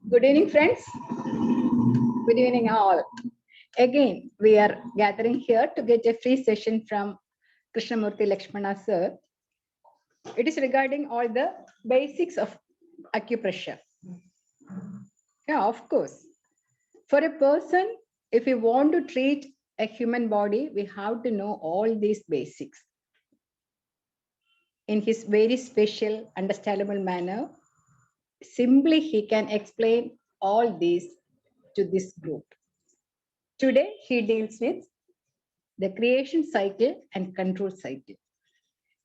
Good evening, friends. Good evening, all. Again, we are gathering here to get a free session from Krishnamurthy Lakshmana sir. It is regarding all the basics of acupressure. Yeah, of course. For a person, if we want to treat a human body, we have to know all these basics in his very special, understandable manner. Simply, he can explain all these to this group. Today, he deals with the creation cycle and control cycle.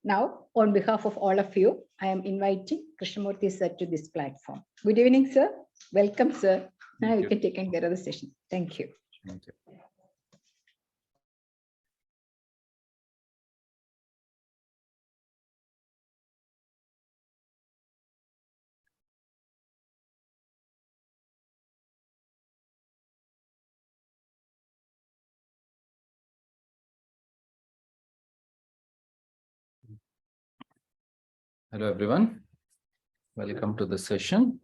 Now, on behalf of all of you, I am inviting Krishnamurthy sir to this platform. Good evening, sir. Welcome, sir. Now you can take care of the session. Thank you. Thank you. Hello, everyone. Welcome to the session.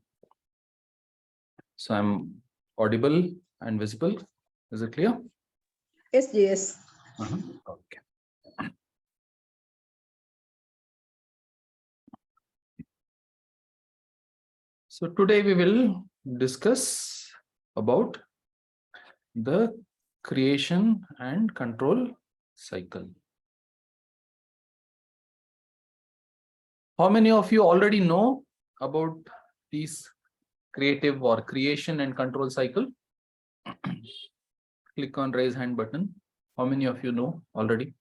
So I'm audible and visible. Is it clear? Yes, yes. Okay. So today we will discuss about the creation and control cycle. How many of you already know about these creative or creation and control cycle? Click on raise hand button. How many of you know already?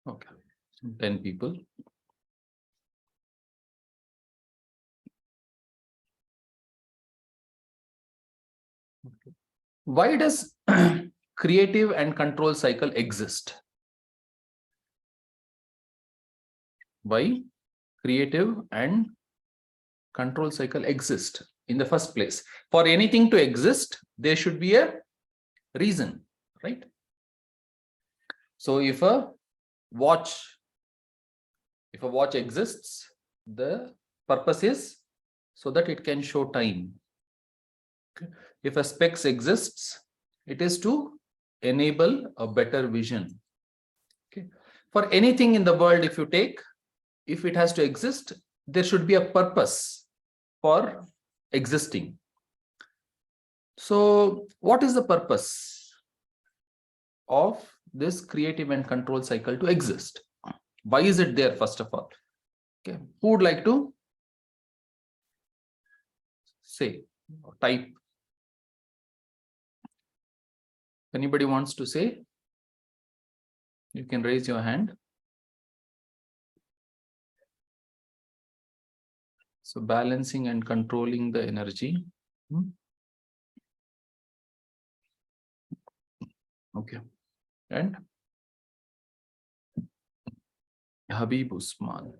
Okay, so 10 people. Okay. Why does creative and control cycle exist? Why creative and control cycle exist in the first place? For anything to exist, there should be a reason, right? So if a watch exists, the purpose is so that it can show time. Okay. If a specs exists, it is to enable a better vision. Okay. For anything in the world, if you take, if it has to exist, there should be a purpose for existing. So what is the purpose of this creative and control cycle to exist? Why is it there, first of all? Okay, who would like to say or type? Anybody wants to say? You can raise your hand. So balancing and controlling the energy. Okay. And Habib Usman.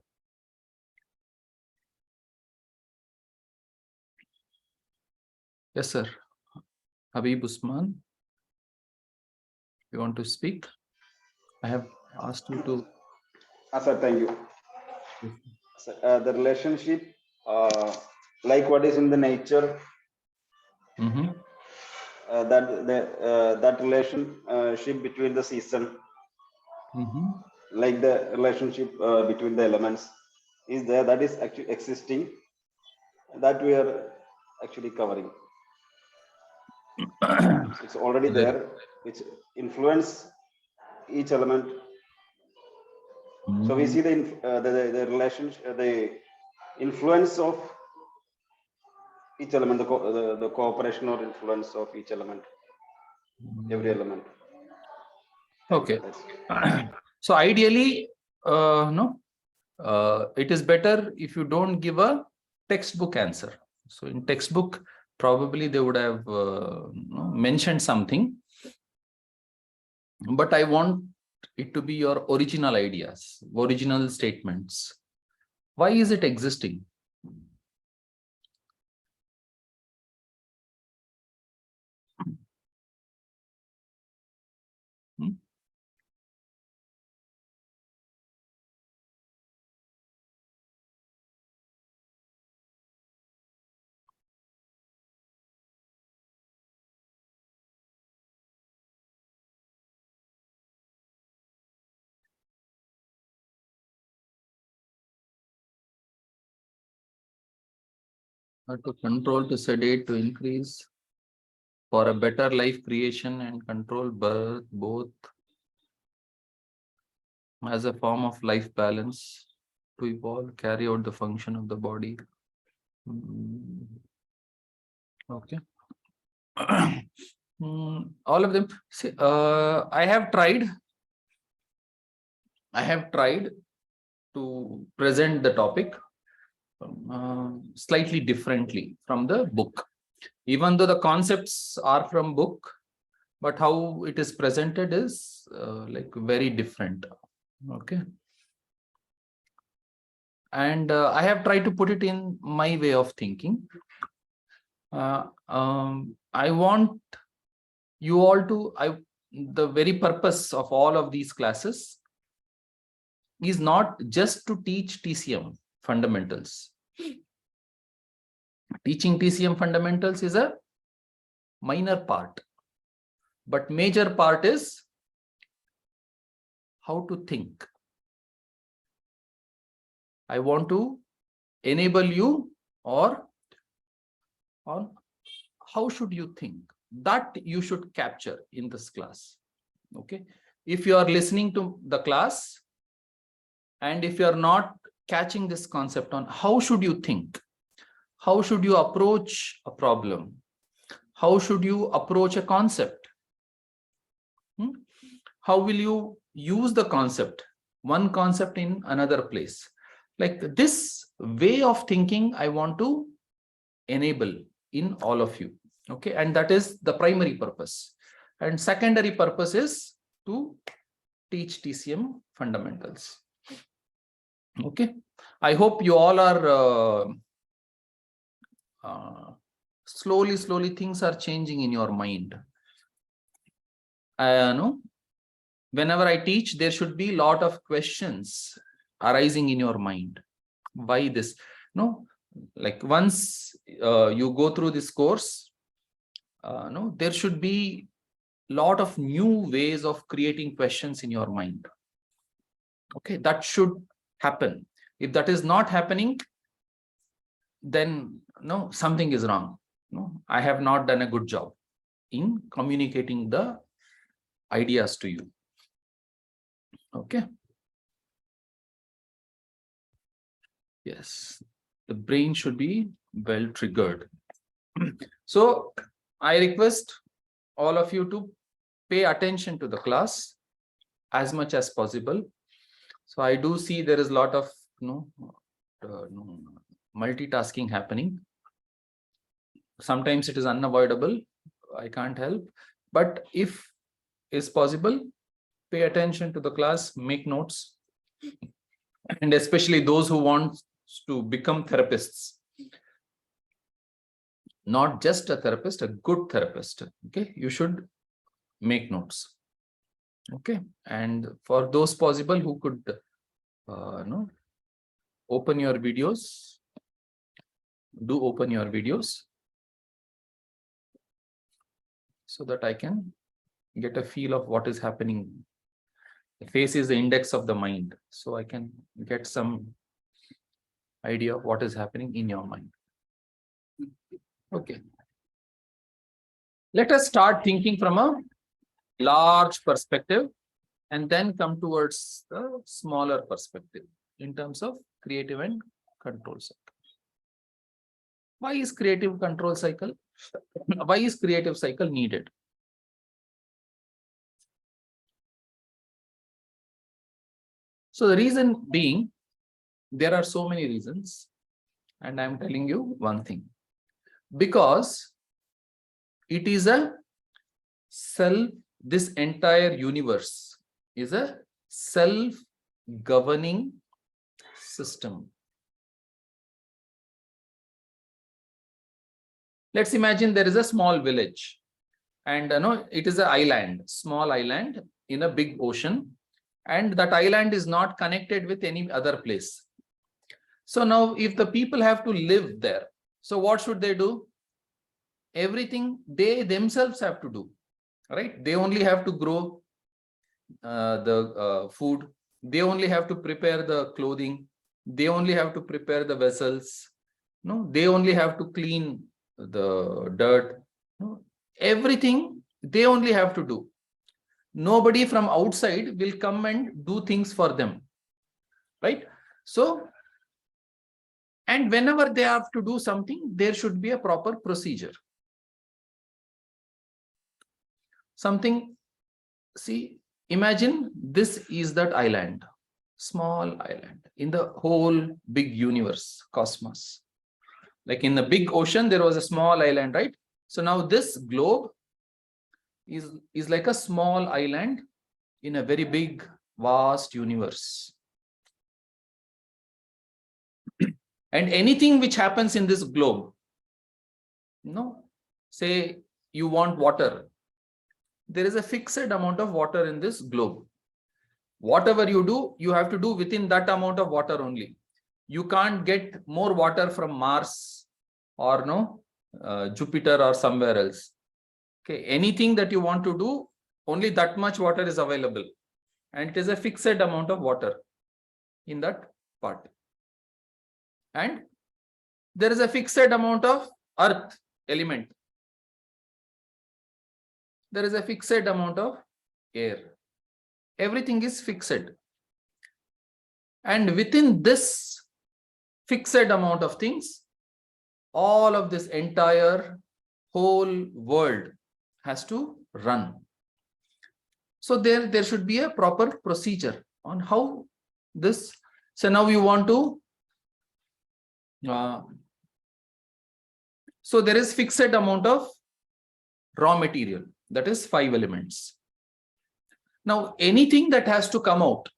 Yes, sir. Habib Usman. You want to speak? I have asked you to. Sir, thank you. Sir, the relationship, like what is in the nature, that relationship between the season, like the relationship between the elements, is there. That is actually existing. That we are actually covering. It's already there, which influence each element. So we see the relationship, the influence of each element, the cooperation or influence of each element, every element. Okay. So ideally, it is better if you don't give a textbook answer. So in textbook, probably they would have mentioned something, but I want it to be your original ideas, original statements. Why is it existing? Hmm? To control, to sedate, to increase, for a better life creation and control birth, both as a form of life balance, to evolve, carry out the function of the body. Okay. All of them. See, I have tried to present the topic slightly differently from the book. Even though the concepts are from book, but how it is presented is like very different. Okay. And I have tried to put it in my way of thinking. I want you all to, the very purpose of all of these classes is not just to teach TCM fundamentals. Teaching TCM fundamentals is a minor part, but major part is how to think. I want to enable you or on how should you think, that you should capture in this class. Okay. If you are listening to the class and if you are not catching this concept on how should you think, how should you approach a problem, how should you approach a concept, how will you use the concept, one concept in another place, like this way of thinking I want to enable in all of you. Okay. And that is the primary purpose, and secondary purpose is to teach TCM fundamentals. Okay. I hope you all are slowly things are changing in your mind. No, whenever I teach, there should be a lot of questions arising in your mind. Why this? No, like once you go through this course, no, there should be a lot of new ways of creating questions in your mind. Okay, that should happen. If that is not happening, then no, something is wrong. No, I have not done a good job in communicating the ideas to you. Okay. Yes, the brain should be well triggered. So I request all of you to pay attention to the class as much as possible. So I do see there is a lot of multitasking happening. Sometimes it is unavoidable. I can't help. But if is possible, pay attention to the class, make notes. And especially those who want to become therapists. Not just a therapist, a good therapist. Okay, you should make notes. Okay, and for those possible who could open your videos, do open your videos so that I can get a feel of what is happening. The face is the index of the mind, so I can get some idea of what is happening in your mind. Okay, let us start thinking from a large perspective and then come towards the smaller perspective in terms of creative and control cycle. Why is creative control cycle? Why is creative cycle needed? So the reason being, there are so many reasons. And I'm telling you one thing, because it is a this entire universe is a self-governing system. Let's imagine there is a small village, and it is an island, small island in a big ocean, and that island is not connected with any other place. So now if the people have to live there, so what should they do? Everything they themselves have to do, right? They only have to grow the food. They only have to prepare the clothing. They only have to prepare the vessels. No, they only have to clean the dirt. No, everything they only have to do. Nobody from outside will come and do things for them, right? So, and whenever they have to do something, there should be a proper procedure. Something, see, imagine this is that island, small island in the whole big universe, cosmos. Like in the big ocean, there was a small island, right? So now this globe is like a small island in a very big, vast universe. And anything which happens in this globe, say you want water, there is a fixed amount of water in this globe. Whatever you do, you have to do within that amount of water only. You can't get more water from Mars or Jupiter or somewhere else. Okay, anything that you want to do, only that much water is available, and it is a fixed amount of water in that part. And there is a fixed amount of earth element. There is a fixed amount of air. Everything is fixed. And within this fixed amount of things, all of this entire whole world has to run. So there should be a proper procedure on how this. So now you want to. So there is fixed amount of raw material, that is 5 elements. Now anything that has to come out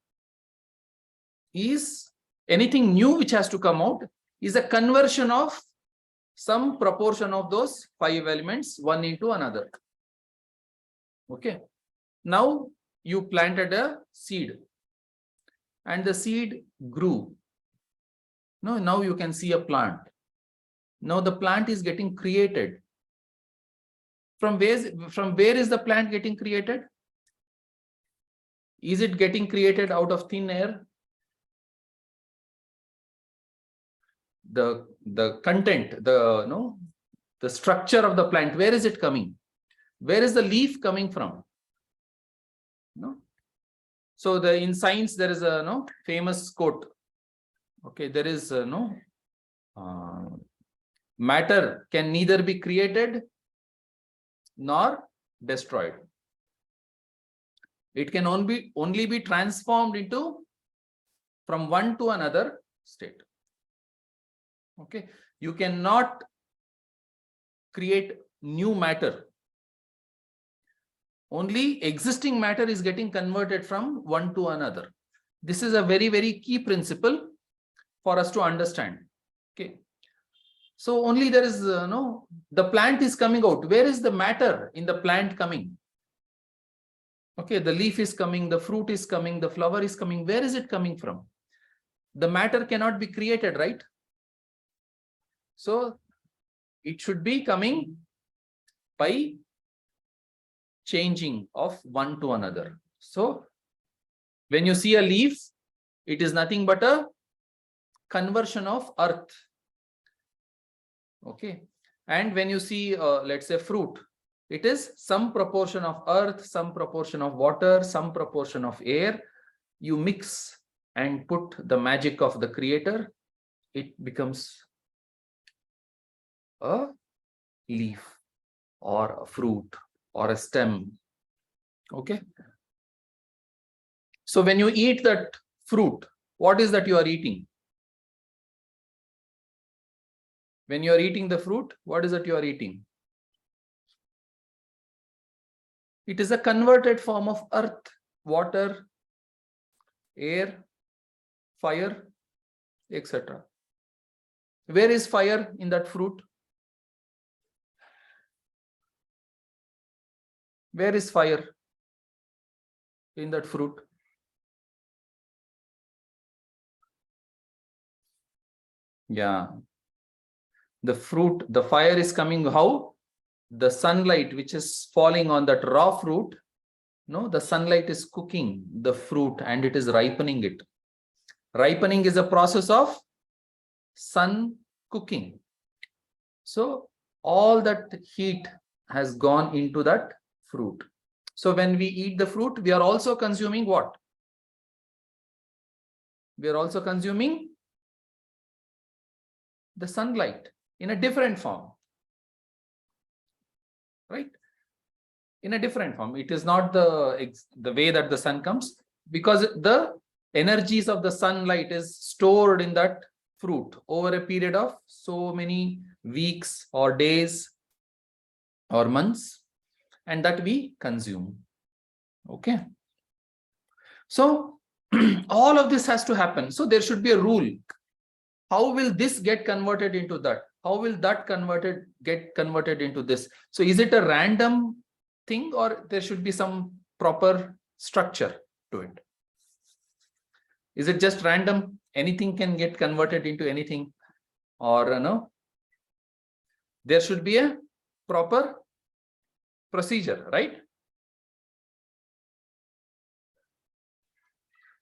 is anything new which has to come out is a conversion of some proportion of those 5 elements, one into another. Okay. Now you planted a seed and the seed grew. Now you can see a plant. Now the plant is getting created. From where is the plant getting created? Is it getting created out of thin air? The content, the structure of the plant, where is it coming? Where is the leaf coming from? So in science there is a famous quote. Okay, there is matter can neither be created nor destroyed. It can only be transformed into from one to another state. Okay, you cannot create new matter. Only existing matter is getting converted from one to another. This is a very, very key principle for us to understand. Okay, so only there is the plant is coming out. Where is the matter in the plant coming? Okay, the leaf is coming, the fruit is coming, the flower is coming. Where is it coming from? The matter cannot be created, right? So it should be coming by changing of one to another. So when you see a leaf, it is nothing but a conversion of earth. Okay, and when you see let's say fruit, it is some proportion of earth, some proportion of water, some proportion of air. You mix and put the magic of the creator, it becomes a leaf or a fruit or a stem. Okay, so when you eat that fruit, what is that you are eating? When you are eating the fruit, what is it you are eating? It is a converted form of earth, water, air, fire, etc. Where is fire in that fruit? Where is fire in that fruit? Yeah. The fruit, the fire is coming how? The sunlight which is falling on that raw fruit. No, the sunlight is cooking the fruit and it is ripening it. Ripening is a process of sun cooking. So all that heat has gone into that fruit. So when we eat the fruit, we are also consuming what? We are also consuming the sunlight in a different form, right? In a different form. It is not the way that the sun comes, because the energies of the sunlight is stored in that fruit over a period of so many weeks or days or months, and that we consume. Okay. So all of this has to happen. So there should be a rule. How will this get converted into that? How will that get converted into this? So is it a random thing, or there should be some proper structure to it? Is it just random? Anything can get converted into anything, or no? There should be a proper procedure, right?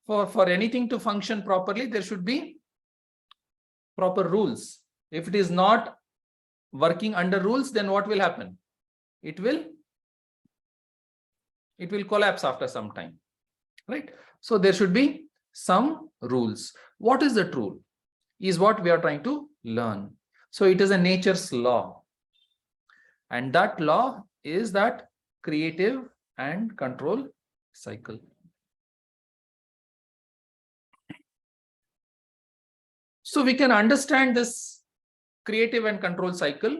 For anything to function properly, there should be proper rules. If it is not working under rules, then what will happen? It will collapse after some time, right? So there should be some rules. What is that rule? Is what we are trying to learn. So it is a nature's law, and that law is that creative and control cycle. So we can understand this creative and control cycle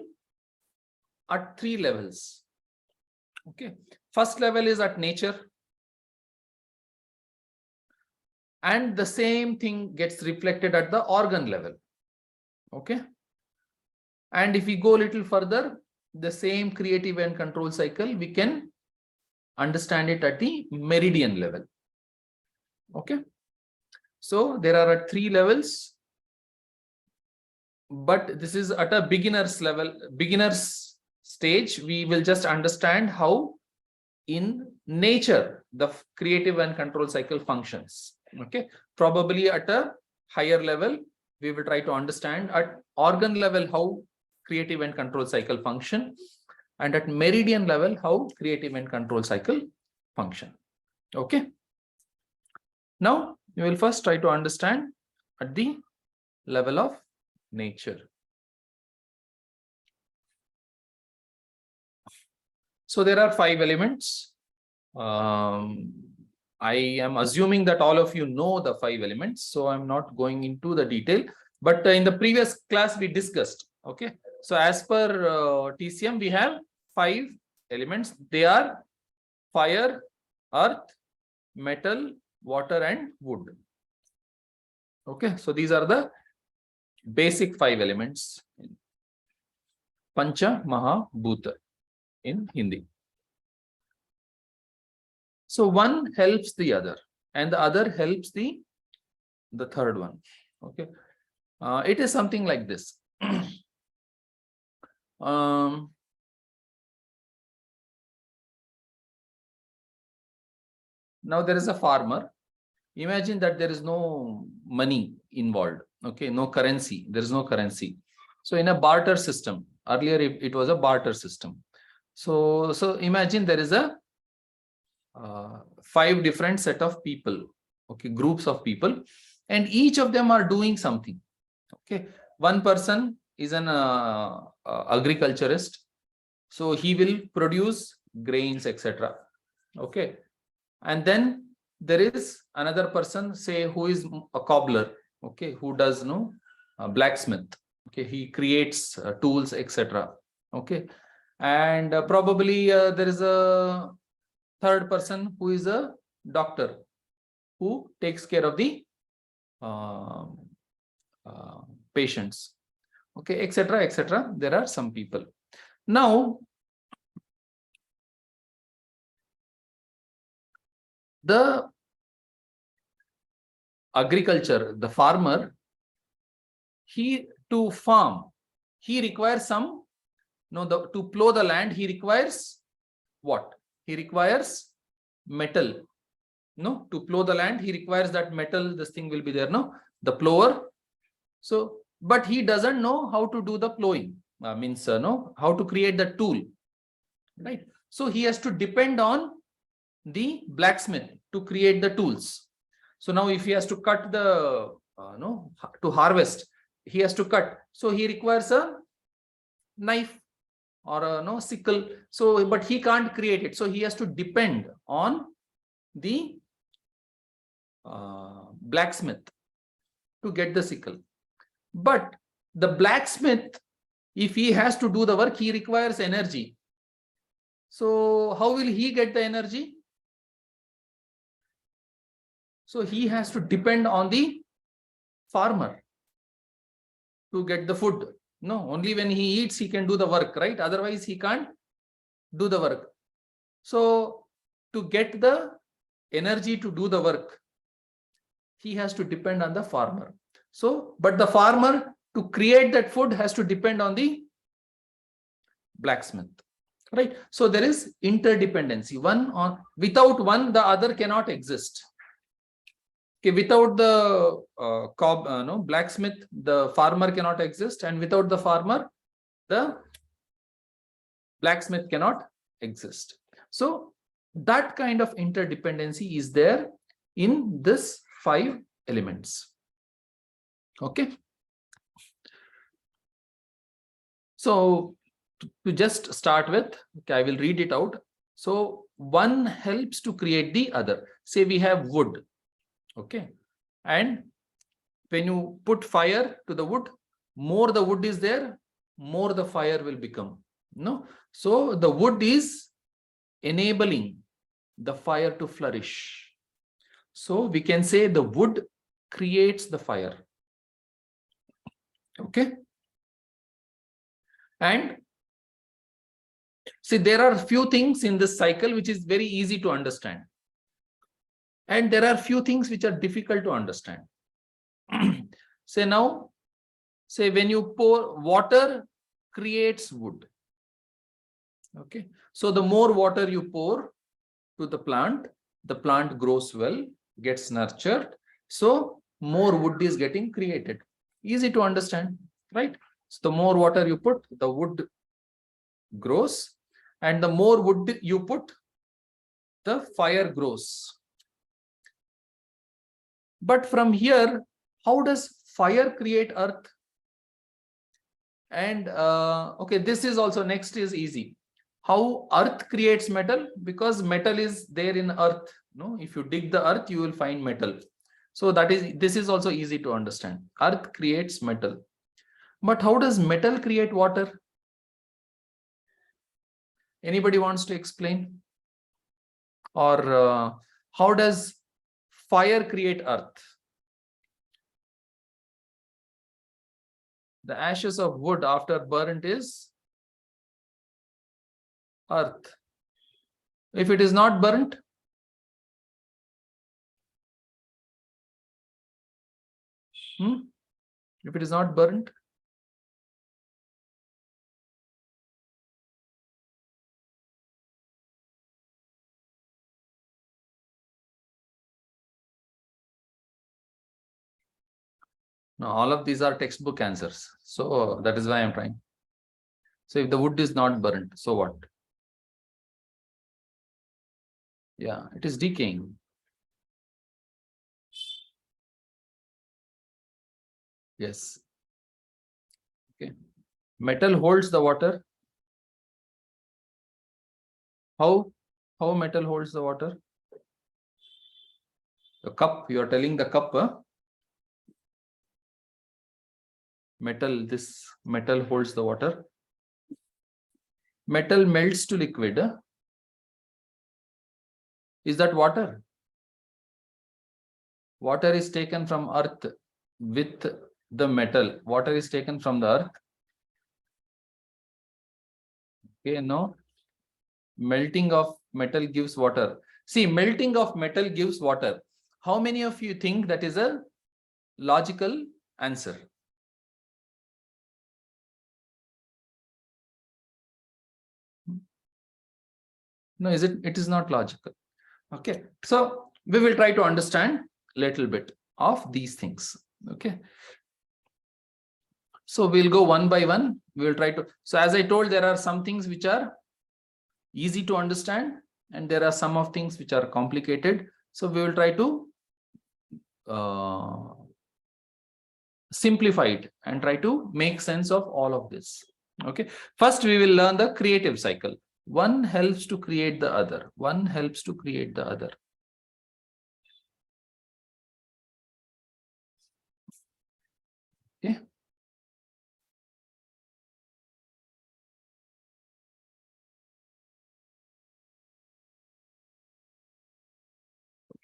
at 3 levels. Okay. First level is at nature, and the same thing gets reflected at the organ level. Okay. And if we go a little further, the same creative and control cycle, we can understand it at the meridian level. Okay. So there are at 3 levels, but this is at a beginner's level, beginner's stage. We will just understand how in nature the creative and control cycle functions. Okay. Probably at a higher level, we will try to understand at organ level how creative and control cycle function, and at meridian level how creative and control cycle function. Okay. Now we will first try to understand at the level of nature. So there are 5 elements. I am assuming that all of you know the 5 elements, so I'm not going into the detail, but in the previous class we discussed. Okay. So as per TCM, we have 5 elements. They are fire, earth, metal, water, and wood. Okay. So these are the basic 5 elements. Pancha Maha Bhuta in Hindi. So one helps the other, and the other helps the third one. Okay. It is something like this. Now there is a farmer. Imagine that there is no money involved. Okay, no currency. There is no currency. So in a barter system, earlier it was a barter system. So imagine there is a 5 different set of people. Okay, groups of people, and each of them are doing something. Okay, one person is an agriculturist, so he will produce grains, etc. Okay, and then there is another person, say, who is a cobbler. Okay, who does blacksmith. Okay, he creates tools, etc. Okay, and probably there is a third person who is a doctor who takes care of the patients. Okay, etc. etc. There are some people. Now, the agriculture, the farmer, to farm, he requires some, to plow the land, he requires what? He requires metal. No, to plow the land, he requires that metal, this thing will be there, no? The plower. So, but he doesn't know how to do the plowing, how to create the tool, right? So he has to depend on the blacksmith to create the tools. So now if he has to cut the, to harvest, he has to cut. So he requires a knife or a sickle. So, but he can't create it. So he has to depend on the blacksmith to get the sickle. But the blacksmith, if he has to do the work, he requires energy. So how will he get the energy? So he has to depend on the farmer to get the food. No, only when he eats, he can do the work, right? Otherwise, he can't do the work. So to get the energy to do the work, he has to depend on the farmer. So, but the farmer to create that food has to depend on the blacksmith, right? So there is interdependency. Without one, the other cannot exist. Okay, without the blacksmith, the farmer cannot exist, and without the farmer, the blacksmith cannot exist. So that kind of interdependency is there in this 5 elements. Okay. So to just start with, okay, I will read it out. So one helps to create the other. Say we have wood. Okay. And when you put fire to the wood, more the wood is there, more the fire will become. No. So the wood is enabling the fire to flourish. So we can say the wood creates the fire. Okay. And see, there are few things in this cycle which is very easy to understand. And there are few things which are difficult to understand. Say now, say when you pour water creates wood. Okay. So the more water you pour to the plant grows well, gets nurtured. So more wood is getting created. Easy to understand, right? So the more water you put, the wood grows, and the more wood you put, the fire grows. But from here, how does fire create earth? And okay, this is also, next is easy. How earth creates metal? Because metal is there in earth. No, if you dig the earth, you will find metal. So this is also easy to understand. Earth creates metal. But how does metal create water? Anybody wants to explain? Or how does fire create earth? The ashes of wood after burnt is earth. If it is not burnt, if it is not burnt, no, all of these are textbook answers. So that is why I'm trying. So if the wood is not burnt, so what? Yeah, it is decaying. Yes. Okay. Metal holds the water. How metal holds the water? The cup, you are telling the cup, huh? Metal, this metal holds the water. Metal melts to liquid. Is that water? Water is taken from earth with the metal. Water is taken from the earth. Okay, no. Melting of metal gives water. See, melting of metal gives water. How many of you think that is a logical answer? No, is it? It is not logical. Okay, so we will try to understand a little bit of these things. Okay, so we'll go one by one. We will try to. So as I told, there are some things which are easy to understand, and there are some of things which are complicated. So we will try to simplify it and try to make sense of all of this. Okay, first we will learn the creative cycle. One helps to create the other. One helps to create the other. Okay.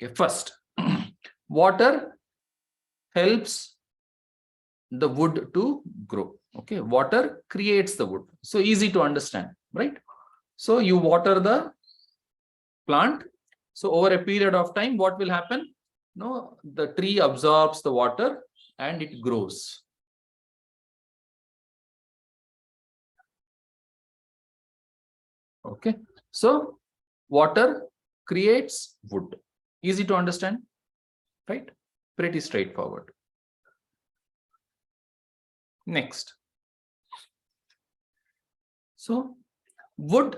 Okay, first, water helps the wood to grow. Okay, water creates the wood. So easy to understand, right? So you water the plant. So over a period of time, what will happen? No, the tree absorbs the water and it grows. Okay, so water creates wood. Easy to understand, right? Pretty straightforward. Next. So wood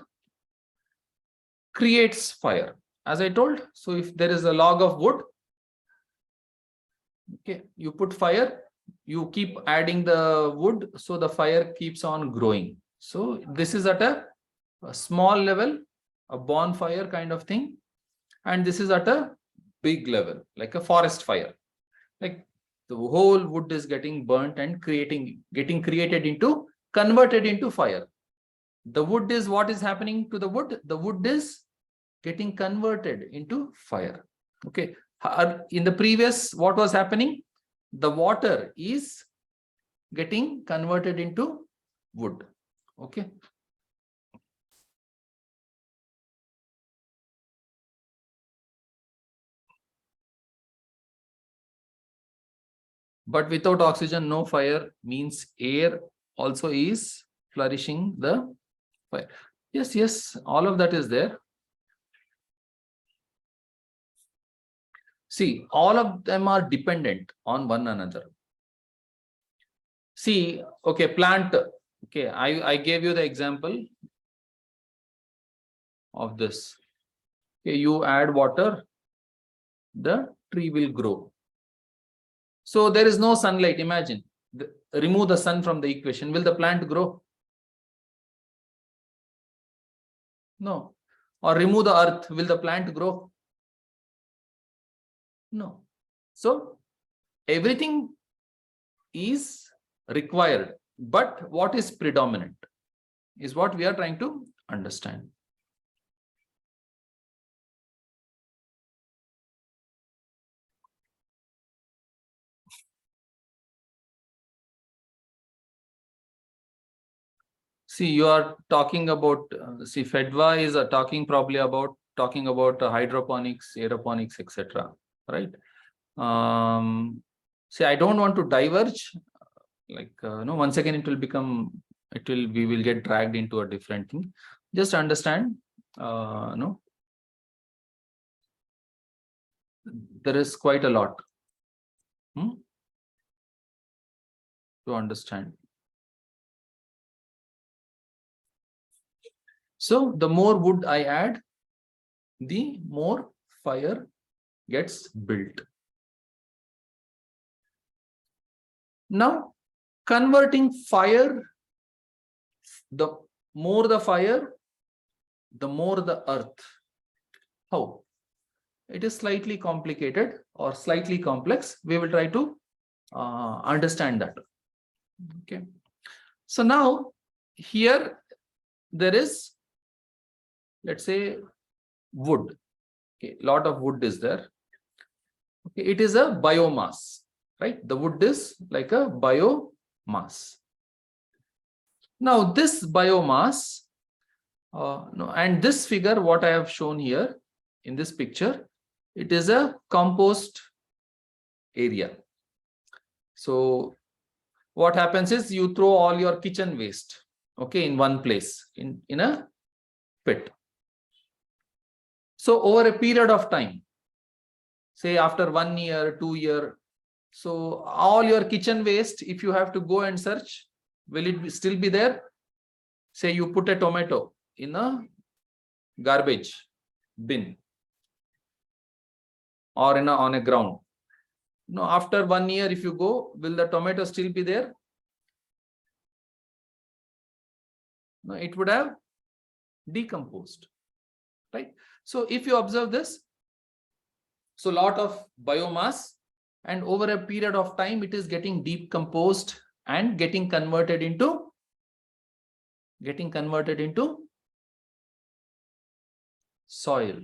creates fire. As I told, so if there is a log of wood, okay, you put fire, you keep adding the wood, so the fire keeps on growing. So this is at a small level, a bonfire kind of thing, and this is at a big level, like a forest fire. Like the whole wood is getting burnt and getting created into, converted into fire. The wood is, what is happening to the wood? The wood is getting converted into fire. Okay. In the previous, what was happening? The water is getting converted into wood. Okay. But without oxygen, no fire, means air also is flourishing the fire. Yes, yes, all of that is there. See, all of them are dependent on one another. See, okay, plant, okay, I gave you the example of this. Okay, you add water, the tree will grow. So there is no sunlight. Imagine, remove the sun from the equation. Will the plant grow? No. Or remove the earth. Will the plant grow? No. So everything is required, but what is predominant is what we are trying to understand. See, you are talking about, see, FEDVA is talking about hydroponics, aeroponics, etc. Right? See, I don't want to diverge. Like, no, once again, we will get dragged into a different thing. Just understand, no, there is quite a lot to understand. So the more wood I add, the more fire gets built. Now, converting fire, the more the fire, the more the earth. How? It is slightly complicated or slightly complex. We will try to understand that. Okay. So now here there is, let's say, wood. Okay, lot of wood is there. Okay, it is a biomass, right? The wood is like a biomass. Now this biomass, no, and this figure, what I have shown here in this picture, it is a compost area. So what happens is you throw all your kitchen waste, okay, in one place, in a pit. So over a period of time, say after 1 year, 2 years, so all your kitchen waste, if you have to go and search, will it still be there? Say you put a tomato in a garbage bin or on a ground. No, after 1 year, if you go, will the tomato still be there? No, it would have decomposed, right? So if you observe this, so lot of biomass, and over a period of time, it is getting decomposed and getting converted into soil,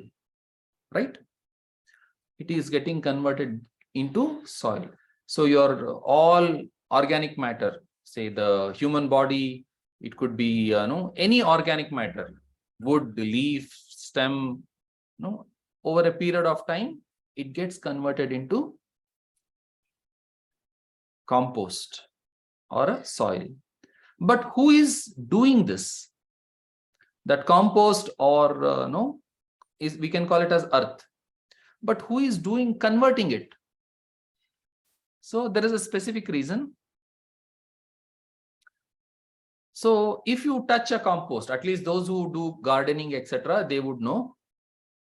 right? It is getting converted into soil. So your all organic matter, say the human body, it could be any organic matter, wood, leaf, stem, over a period of time, it gets converted into compost or a soil. But who is doing this? That compost or we can call it as earth. But who is converting it? So there is a specific reason. So if you touch a compost, at least those who do gardening, etc., they would know.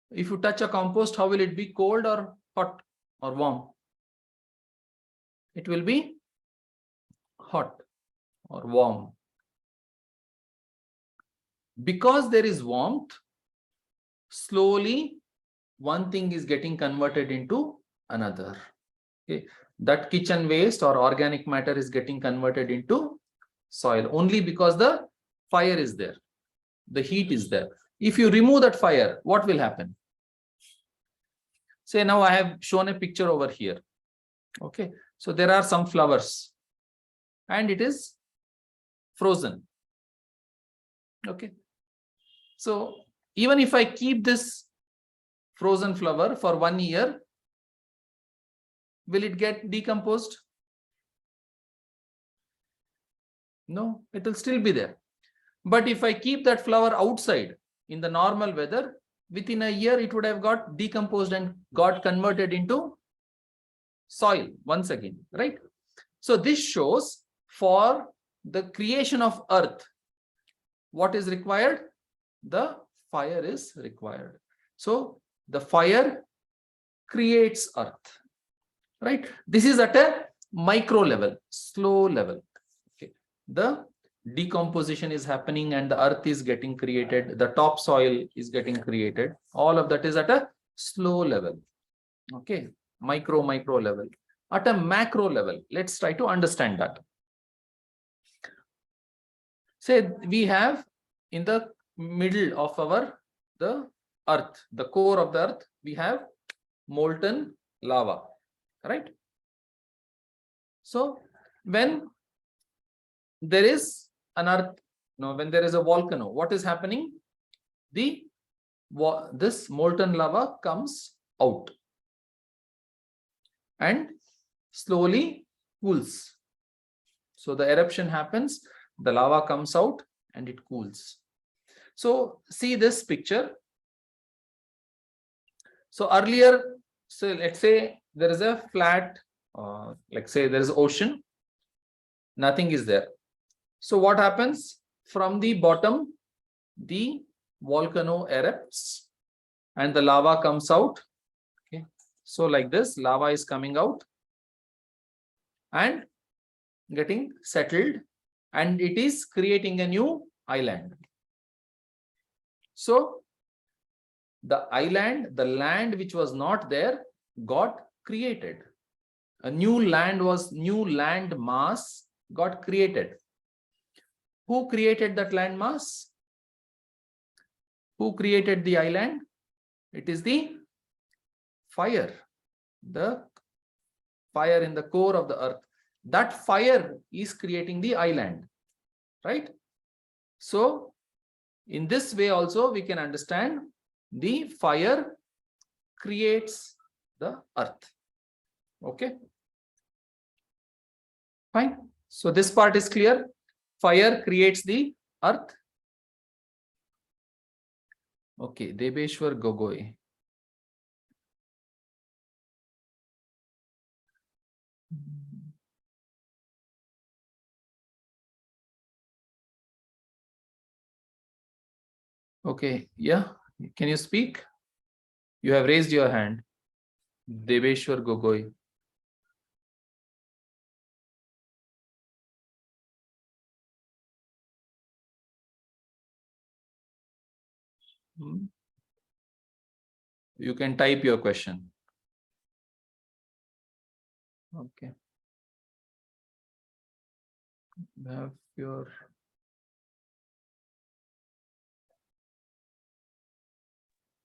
If you touch a compost, how will it be? Cold or hot or warm? It will be hot or warm. Because there is warmth, slowly one thing is getting converted into another. Okay. That kitchen waste or organic matter is getting converted into soil only because the fire is there, the heat is there. If you remove that fire, what will happen? Say now I have shown a picture over here. Okay, so there are some flowers and it is frozen. Okay, so even if I keep this frozen flower for 1 year, will it get decomposed? No, it will still be there. But if I keep that flower outside in the normal weather, within a year, it would have got decomposed and got converted into soil once again, right? So this shows for the creation of earth, what is required? The fire is required. So the fire creates earth, right? This is at a micro level, slow level. Okay, the decomposition is happening and the earth is getting created, the topsoil is getting created. All of that is at a slow level. Okay, micro level. At a macro level, let's try to understand that. Say we have in the middle of the earth, the core of the earth, we have molten lava, right? So when there is an earth, when there is a volcano, what is happening? This molten lava comes out and slowly cools. So the eruption happens, the lava comes out and it cools. So see this picture. So earlier, so let's say there is a flat, like say there is ocean, nothing is there. So what happens? From the bottom, the volcano erupts and the lava comes out. Okay, so like this, lava is coming out and getting settled, and it is creating a new island. So the island, the land which was not there, got created. A new land mass got created. Who created that landmass? Who created the island? It is the fire. The fire in the core of the earth. That fire is creating the island, right? So in this way also we can understand the fire creates the earth. Okay, fine. So this part is clear. Fire creates the earth. Okay, Debeshwar Gogoi. Okay, yeah, can you speak? You have raised your hand. Debeshwar Gogoi. You can type your question. Okay. Have your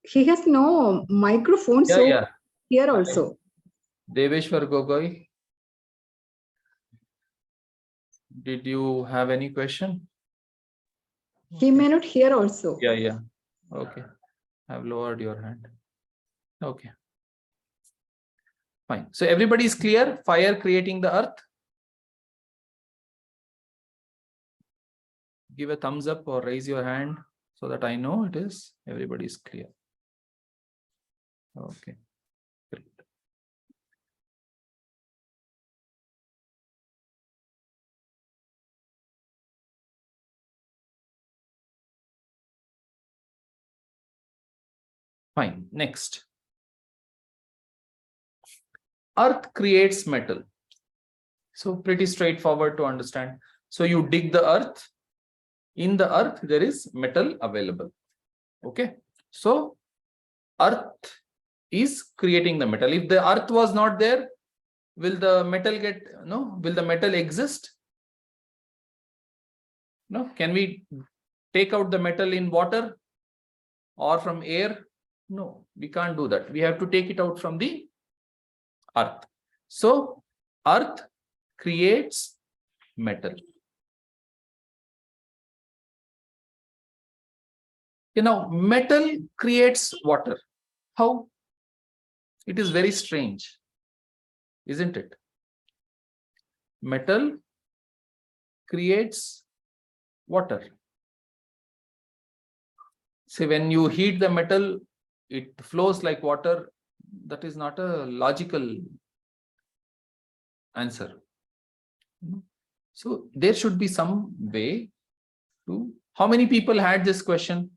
He has no microphone, so yeah. here also. Deveshwar Gogoi, did you have any question? He may not hear also. Yeah. Okay. I've lowered your hand. Okay. Fine. So everybody is clear. Fire creating the earth. Give a thumbs up or raise your hand so that I know it is. Everybody is clear. Okay. Great. Fine. Next. Earth creates metal. So pretty straightforward to understand. So you dig the earth. In the earth, there is metal available. Okay. So earth is creating the metal. If the earth was not there, will the metal will the metal exist? No. Can we take out the metal in water or from air? No, we can't do that. We have to take it out from the earth. So earth creates metal. Metal creates water. How? It is very strange, isn't it? Metal creates water. See, when you heat the metal, it flows like water. That is not a logical answer. So there should be some way to. How many people had this question?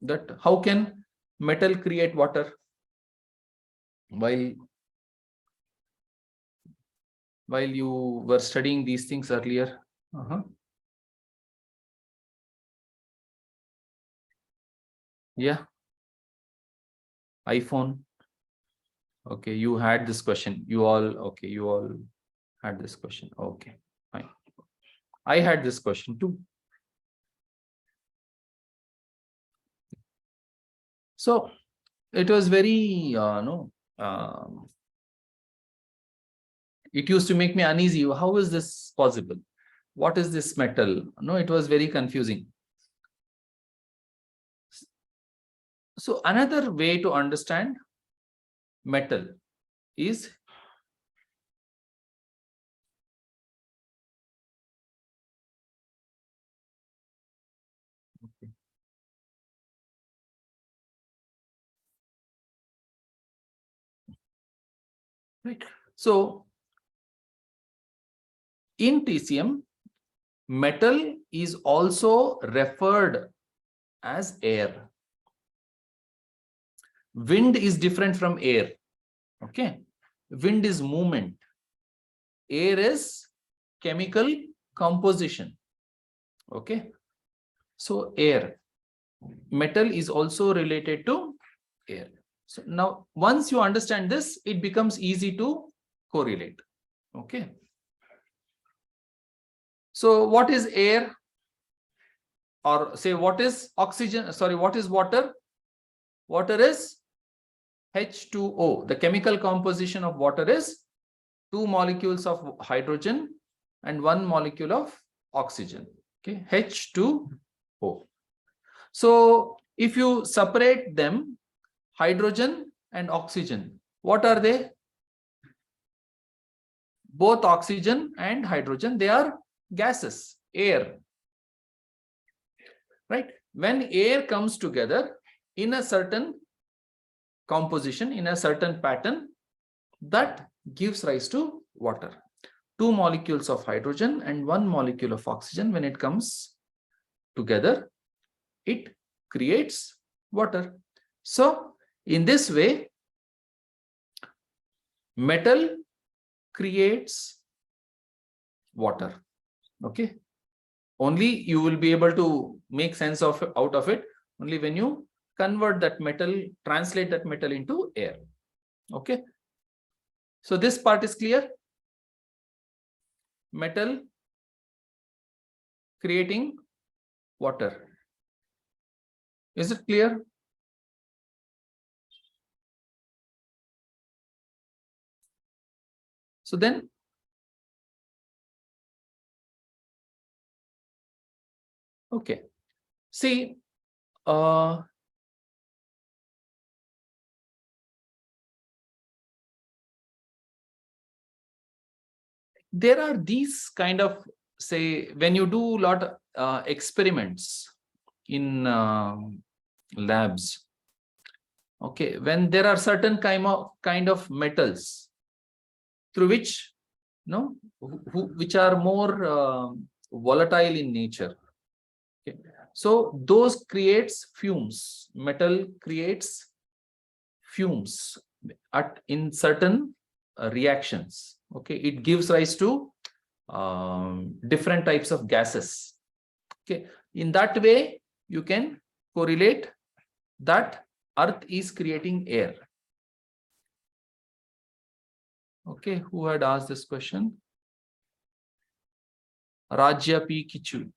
That how can metal create water? While you were studying these things earlier. Yeah. iPhone. Okay, you had this question. You all had this question. Okay, fine. I had this question too. So it was very it used to make me uneasy. How is this possible? What is this metal? No, it was very confusing. So another way to understand metal is right. So in TCM, metal is also referred as air. Wind is different from air. Okay. Wind is movement. Air is chemical composition. Okay. So air. Metal is also related to air. So now once you understand this, it becomes easy to correlate. Okay. So what is air? Or say what is oxygen? Sorry, what is water? Water is H2O. The chemical composition of water is 2 molecules of hydrogen and 1 molecule of oxygen. Okay, H2O. So if you separate them, hydrogen and oxygen, what are they? Both oxygen and hydrogen, they are gases, air. Right? When air comes together in a certain composition, in a certain pattern, that gives rise to water. 2 molecules of hydrogen and 1 molecule of oxygen, when it comes together, it creates water. So in this way, metal creates water. Okay. Only you will be able to make sense of out of it only when you convert that metal, translate that metal into air. Okay. So this part is clear. Metal creating water. Is it clear? So then okay. See, there are these kind of, say, when you do a lot of experiments in labs, okay, when there are certain kind of metals through which, no, which are more volatile in nature. Okay. So those creates fumes. Metal creates fumes in certain reactions. Okay, it gives rise to different types of gases. Okay, in that way you can correlate that Earth is creating air. Okay, who had asked this question? Rajya P. Kichu.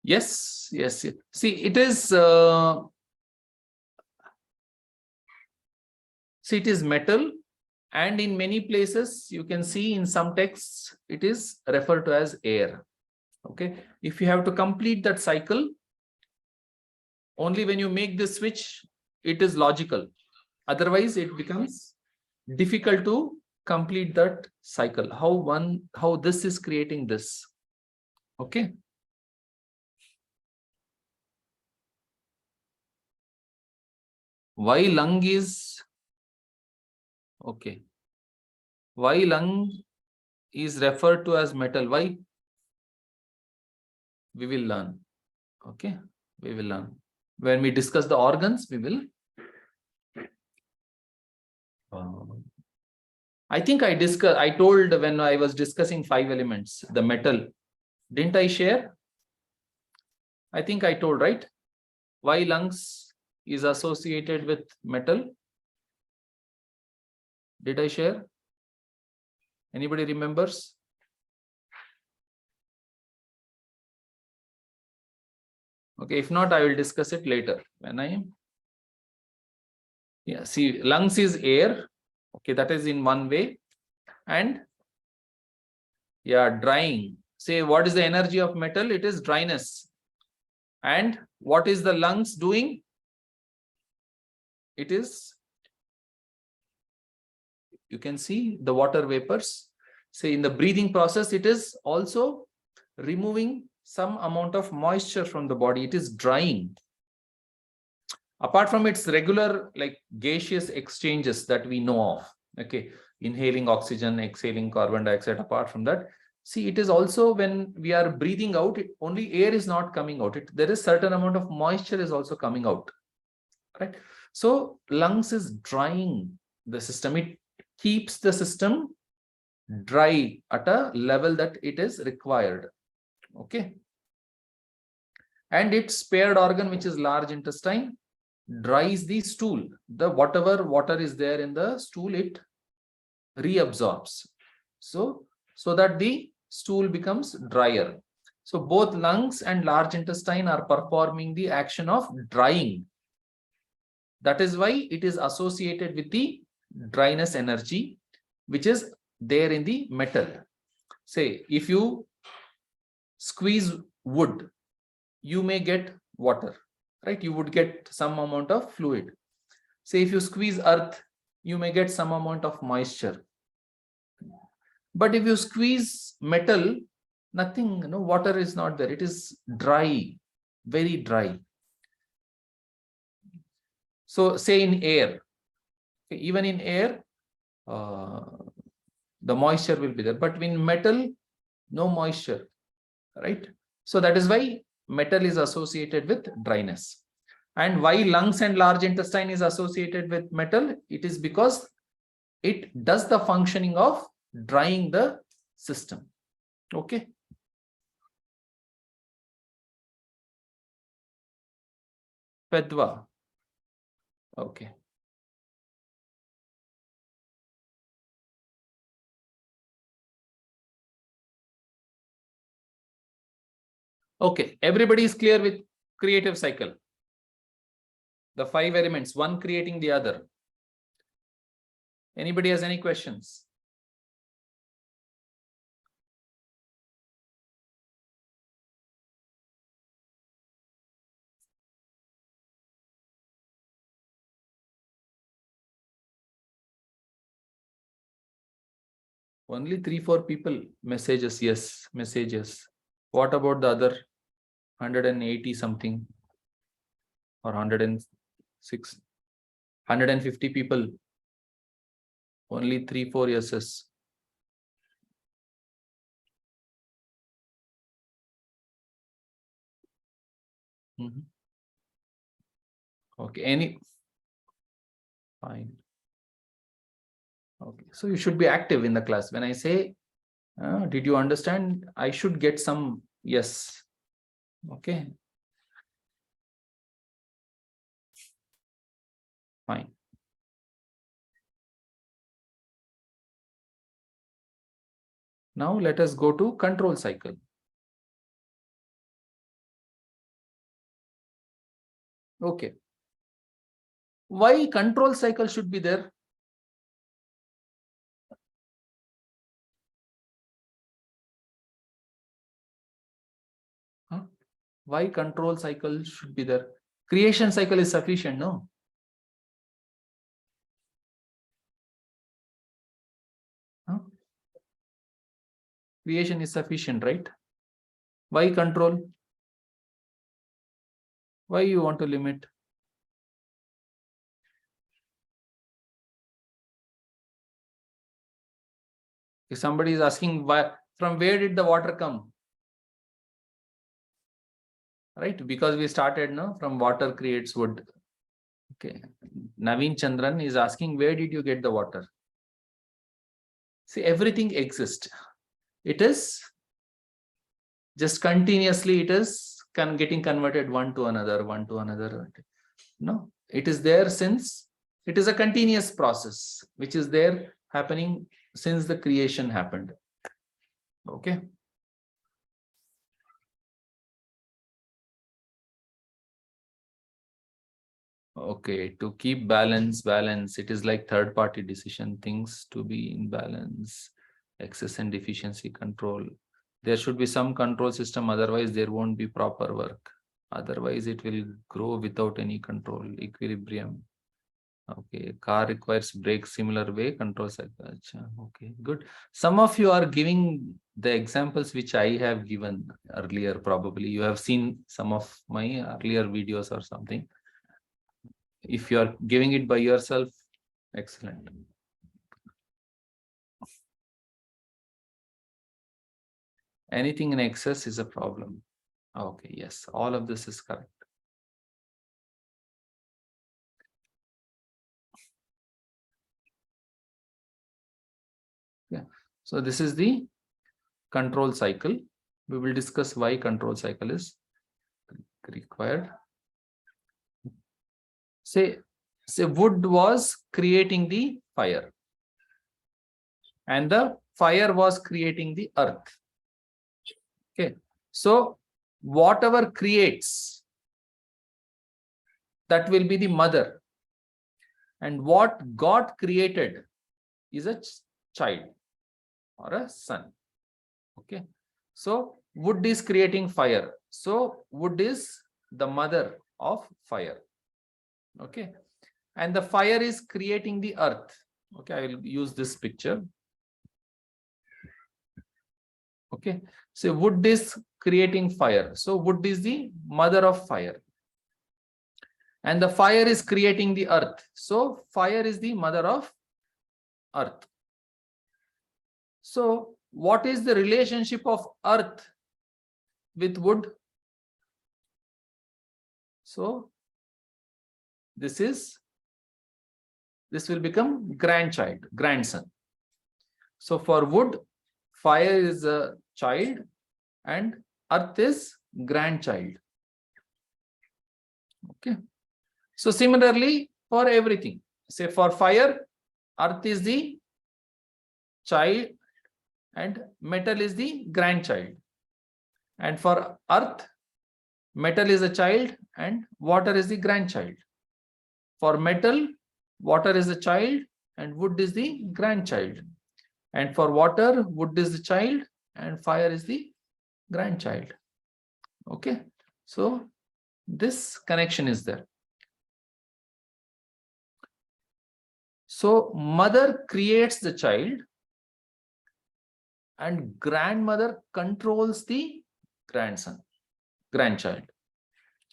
Yes, yes, yes. See, it is metal, and in many places you can see in some texts it is referred to as air. Okay, if you have to complete that cycle, only when you make this switch, it is logical. Otherwise, it becomes difficult to complete that cycle. How this is creating this. Okay. Why lung is okay? Why lung is referred to as metal? Why? We will learn. Okay, we will learn. When we discuss the organs, we will. I think I told when I was discussing 5 elements, the metal. Didn't I share? I think I told, right? Why lungs is associated with metal? Did I share? Anybody remembers? Okay, if not, I will discuss it later when I am. Yeah, see, lungs is air. Okay, that is in one way. And yeah, drying. Say, what is the energy of metal? It is dryness. And what is the lungs doing? It is, you can see the water vapors. Say in the breathing process, it is also removing some amount of moisture from the body. It is drying. Apart from its regular like gaseous exchanges that we know of, okay, inhaling oxygen, exhaling carbon dioxide, apart from that, see, it is also when we are breathing out, only air is not coming out. There is certain amount of moisture is also coming out, right? So lungs is drying the system. It keeps the system dry at a level that it is required. Okay. and its paired organ, which is large intestine, dries the stool. The whatever water is there in the stool, it reabsorbs. So that the stool becomes drier. So both lungs and large intestine are performing the action of drying. That is why it is associated with the dryness energy, which is there in the metal. Say, if you squeeze wood, you may get water, right? You would get some amount of fluid. Say, if you squeeze earth, you may get some amount of moisture. But if you squeeze metal, nothing, water is not there. It is dry, very dry. So say in air, even in air, the moisture will be there. But in metal, no moisture, right? So that is why metal is associated with dryness. And why lungs and large intestine is associated with metal? It is because it does the functioning of drying the system. Okay. Pedva. Okay. Okay. Everybody is clear with creative cycle. The 5 elements, one creating the other. Anybody has any questions? Only 3-4 people messages, yes, messages. What about the other 180 something or 106, 150 people? Only 3-4 yeses. Okay, any? Fine. Okay, so you should be active in the class. When I say, did you understand? I should get some yes. Okay. Fine. Now let us go to control cycle. Okay. Why control cycle should be there? Huh? Why control cycle should be there? Creation cycle is sufficient, no? Huh? Creation is sufficient, right? Why control? Why you want to limit? If somebody is asking why, from where did the water come? Right? Because we started no, from water creates wood. Okay. Naveen Chandran is asking, where did you get the water? See, everything exists. It is just continuously, it is getting converted one to another, one to another. No, it is there since it is a continuous process, which is there happening since the creation happened. Okay. Okay, to keep balance, it is like third-party decision, things to be in balance, excess and deficiency control. There should be some control system, otherwise there won't be proper work. Otherwise it will grow without any control, equilibrium. Okay, car requires brakes, similar way, control cycle. Okay, good. Some of you are giving the examples which I have given earlier, probably. You have seen some of my earlier videos or something. If you are giving it by yourself, excellent. Anything in excess is a problem. Okay, yes, all of this is correct. Yeah, so this is the control cycle. We will discuss why control cycle is. required. Say wood was creating the fire, and the fire was creating the earth. Okay, so whatever creates, that will be the mother, and what God created is a child or a son. Okay, so wood is creating fire, so wood is the mother of fire. Okay, and the fire is creating the earth. Okay, I will use this picture. Okay, so wood is creating fire, so wood is the mother of fire, and the fire is creating the earth, so fire is the mother of earth. So what is the relationship of earth with wood? So this will become grandchild, grandson. So for wood, fire is a child and earth is grandchild. Okay, so similarly for everything, say for fire, earth is the child and metal is the grandchild, and for earth, metal is a child and water is the grandchild. For metal, water is the child and wood is the grandchild, and for water, wood is the child and fire is the grandchild. Okay, so this connection is there. So mother creates the child and grandmother controls the grandchild,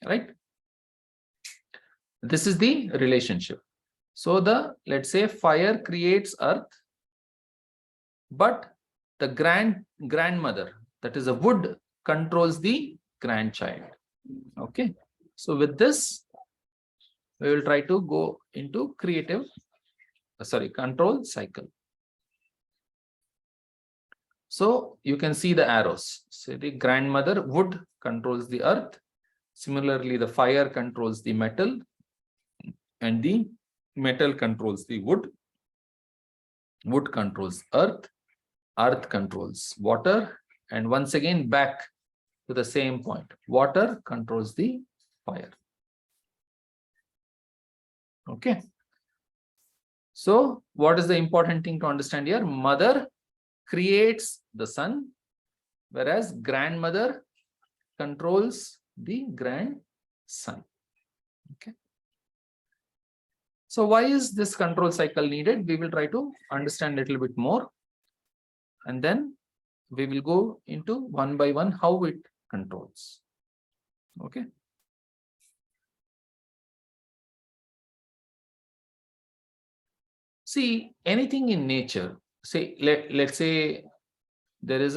right? This is the relationship. So let's say fire creates earth, but the grandmother, that is a wood, controls the grandchild. Okay, so with this, we will try to go into control cycle. So you can see the arrows. So the grandmother wood controls the earth. Similarly, the fire controls the metal, and the metal controls the wood. Wood controls earth. Earth controls water. And once again, back to the same point. Water controls the fire. Okay. So what is the important thing to understand here? Mother creates the son, whereas grandmother controls the grandson. Okay. So why is this control cycle needed? We will try to understand a little bit more, and then we will go into one by one how it controls. Okay. See, anything in nature, say, let's say there is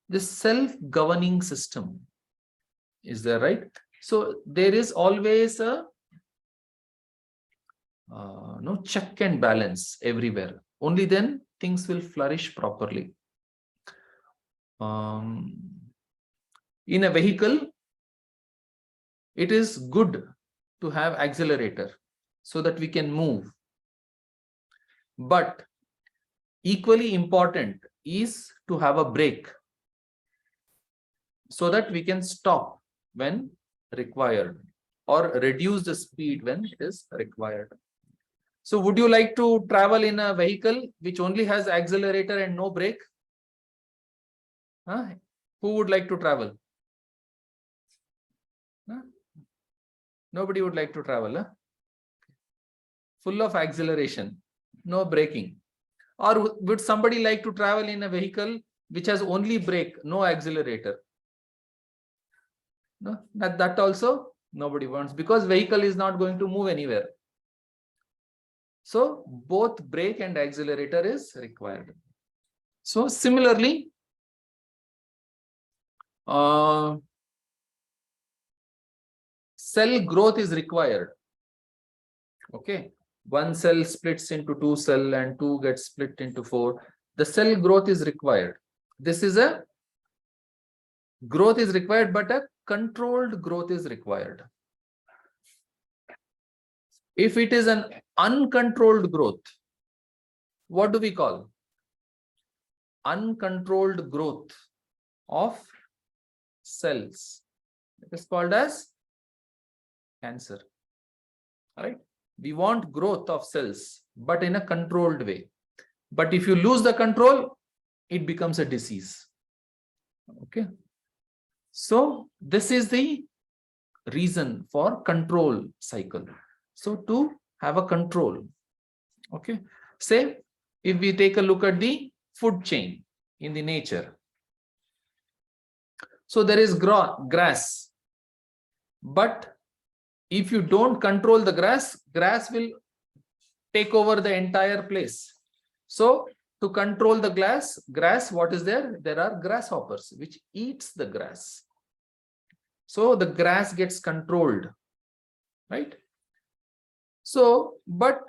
this self-governing system is there, right? So there is always a no check and balance everywhere. Only then things will flourish properly. In a vehicle, it is good to have accelerator so that we can move. But equally important is to have a brake so that we can stop when required or reduce the speed when it is required. So would you like to travel in a vehicle which only has accelerator and no brake? Huh? Who would like to travel? Huh? Nobody would like to travel. Huh? Full of acceleration, no braking. Or would somebody like to travel in a vehicle which has only brake, no accelerator? No, that also nobody wants, because vehicle is not going to move anywhere. So both brake and accelerator is required. So similarly, cell growth is required. Okay, one cell splits into 2 cells and 2 gets split into 4. The cell growth is required. This is a Growth is required, but a controlled growth is required. If it is an uncontrolled growth, what do we call? Uncontrolled growth of cells. It is called as cancer. All right. We want growth of cells, but in a controlled way. But if you lose the control, it becomes a disease. Okay. So this is the reason for control cycle. So to have a control. Okay. Say if we take a look at the food chain in the nature. So there is grass, but if you don't control the grass, grass will take over the entire place. So to control the grass, what is there? There are grasshoppers which eats the grass. So the grass gets controlled, right? So, but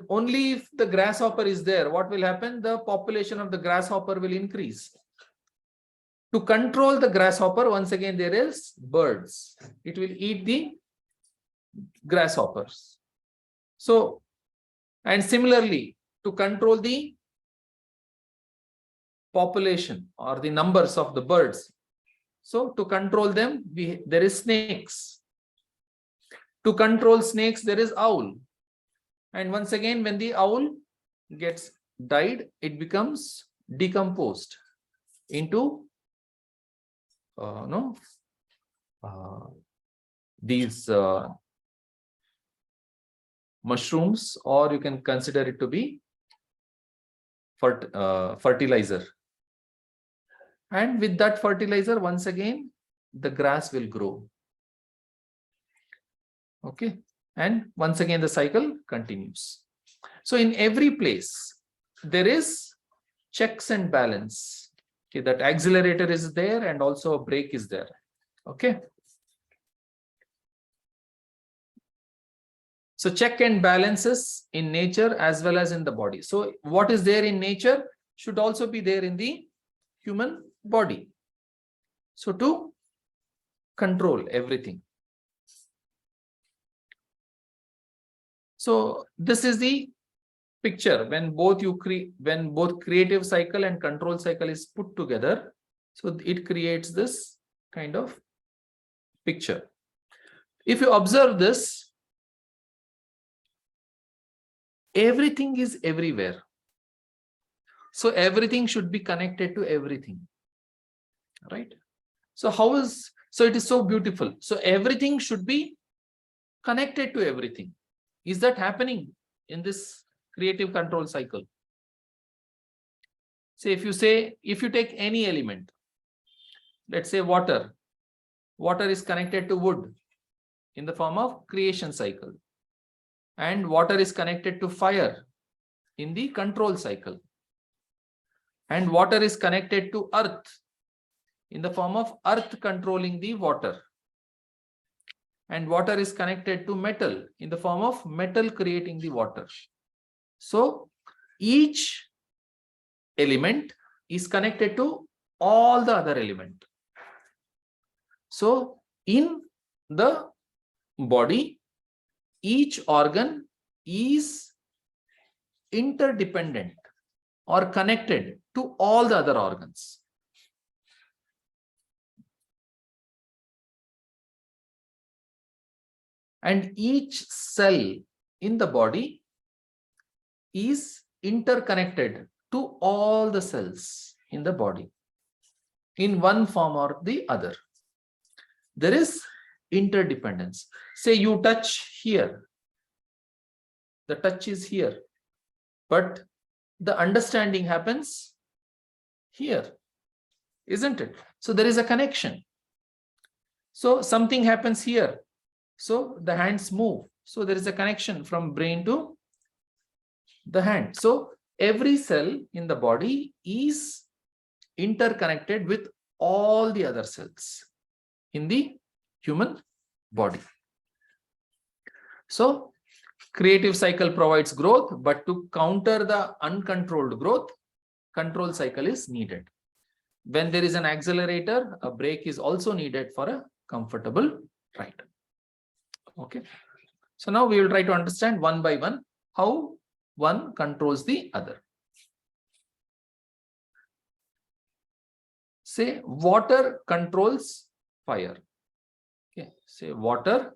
only if the grasshopper is there, what will happen? The population of the grasshopper will increase. To control the grasshopper, once again, there is birds. It will eat the grasshoppers. So, and similarly, to control the population or the numbers of the birds. So, to control them, there is snakes. To control snakes, there is owl. And once again, when the owl gets died, it becomes decomposed into these mushrooms, or you can consider it to be fertilizer. And with that fertilizer, once again, the grass will grow. Okay. And once again, the cycle continues. So in every place, there is checks and balance. Okay, that accelerator is there and also a brake is there. Okay. So check and balances in nature as well as in the body. So what is there in nature should also be there in the human body. So to control everything. So this is the picture when both creative cycle and control cycle is put together. So it creates this kind of picture. If you observe this, everything is everywhere. So everything should be connected to everything. Right? So it is so beautiful. So everything should be connected to everything. Is that happening in this creative control cycle? Say if you take any element, let's say water is connected to wood in the form of creation cycle, and water is connected to fire in the control cycle, and water is connected to earth in the form of earth controlling the water, and water is connected to metal in the form of metal creating the water. So each element is connected to all the other element. So in the body, each organ is interdependent or connected to all the other organs. And each cell in the body is interconnected to all the cells in the body in one form or the other. There is interdependence. Say you touch here, the touch is here, but the understanding happens here, isn't it? So there is a connection. So something happens here, so the hands move. So there is a connection from brain to the hand. So every cell in the body is interconnected with all the other cells in the human body. So creative cycle provides growth, but to counter the uncontrolled growth, control cycle is needed. When there is an accelerator, a brake is also needed for a comfortable ride. Okay. So now we will try to understand one by one how one controls the other. Say water controls fire. Okay. Say water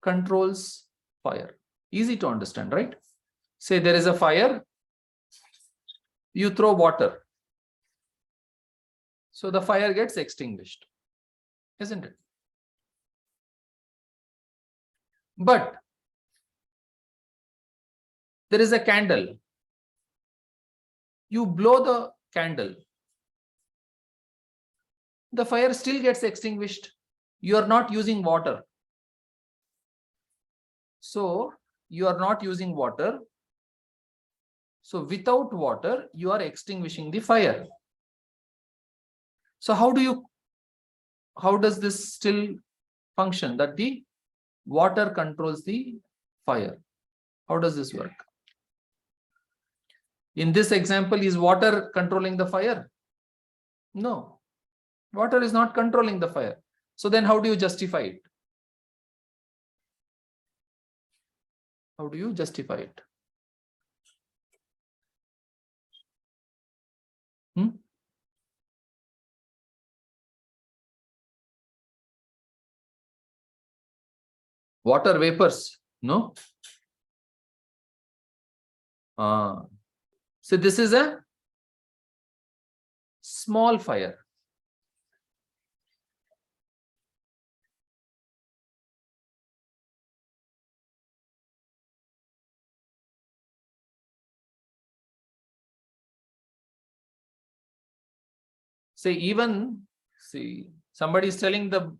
controls fire. Easy to understand, right? Say there is a fire, you throw water. So the fire gets extinguished, isn't it? But there is a candle. You blow the candle, the fire still gets extinguished. You are not using water. So you are not using water. So without water, you are extinguishing the fire. So how does this still function that the water controls the fire? How does this work? In this example, is water controlling the fire? No, water is not controlling the fire. So then how do you justify it? How do you justify it? Water vapors? No. So this is a small fire. Say even, see, somebody is telling the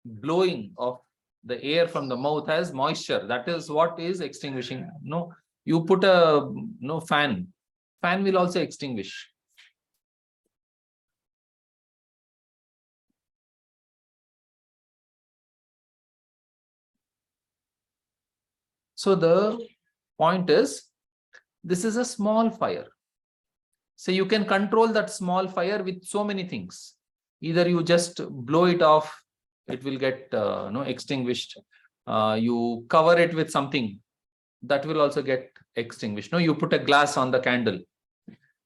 blowing of the air from the mouth has moisture. That is what is extinguishing. No, you put a fan. Fan will also extinguish. So the point is, this is a small fire. So you can control that small fire with so many things. Either you just blow it off, it will get extinguished. You cover it with something, that will also get extinguished. No, you put a glass on the candle,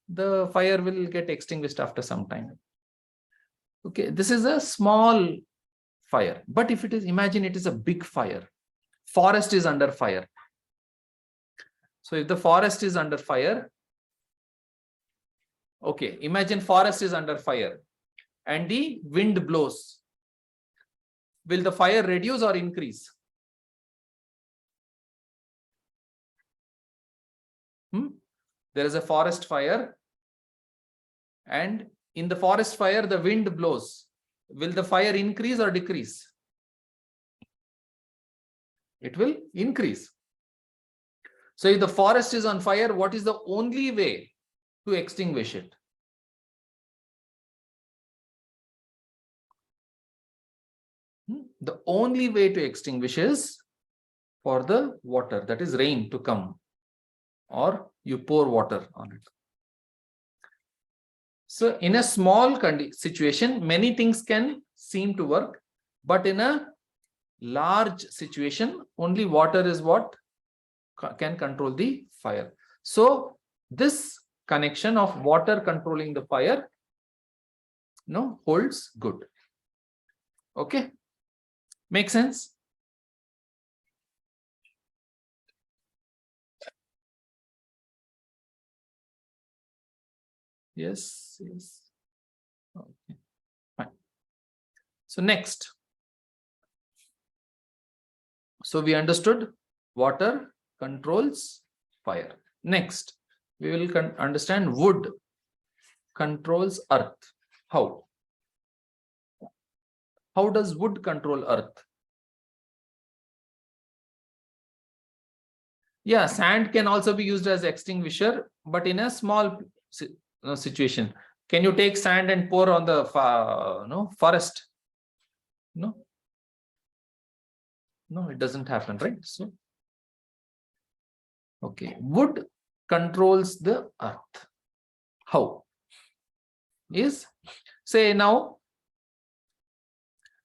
the fire will get extinguished after some time. Okay, this is a small fire. But if it is, imagine it is a big fire. Forest is under fire. So if the forest is under fire, okay, imagine forest is under fire and the wind blows. Will the fire reduce or increase? There is a forest fire, and in the forest fire, the wind blows. Will the fire increase or decrease? It will increase. So if the forest is on fire, what is the only way to extinguish it? The only way to extinguish is for the water, that is rain, to come, or you pour water on it. So in a small situation, many things can seem to work, but in a large situation, only water is what can control the fire. So this connection of water controlling the fire holds good. Okay, make sense? Yes. Okay, fine. So next, so we understood water controls fire. Next, we will understand wood controls earth. How? How does wood control earth? Yeah, sand can also be used as extinguisher, but in a small situation. Can you take sand and pour on the forest? No, it doesn't happen, right? So, okay, wood controls the earth. How? is, say now,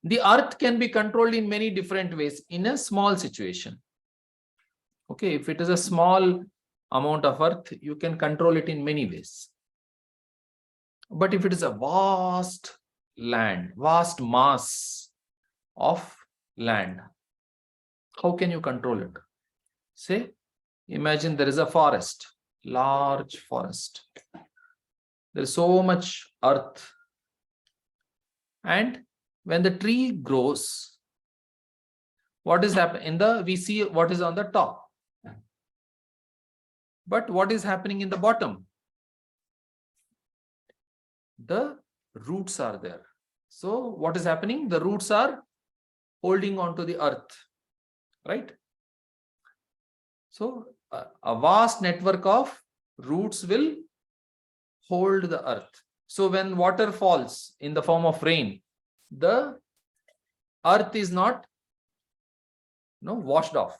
the earth can be controlled in many different ways in a small situation. Okay, if it is a small amount of earth, you can control it in many ways. But if it is a vast land, vast mass of land, how can you control it? Say, imagine there is a forest, large forest. There is so much earth. And when the tree grows, what is happening? We see what is on the top. But what is happening in the bottom? The roots are there. So what is happening? The roots are holding on to the earth, right? So a vast network of roots will hold the earth. So when water falls in the form of rain, the earth is not washed off.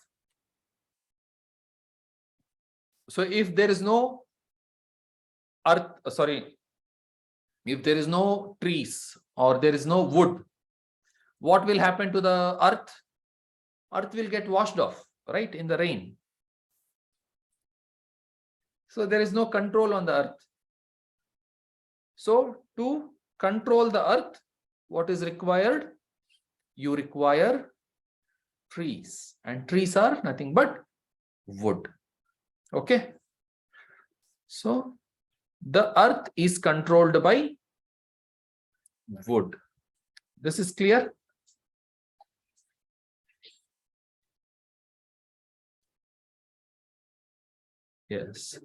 So if there is no earth, if there is no trees or there is no wood, what will happen to the earth? Earth will get washed off, right, in the rain. So there is no control on the earth. So to control the earth, what is required? You require trees, and trees are nothing but wood. Okay. So the earth is controlled by wood. This is clear? Yes.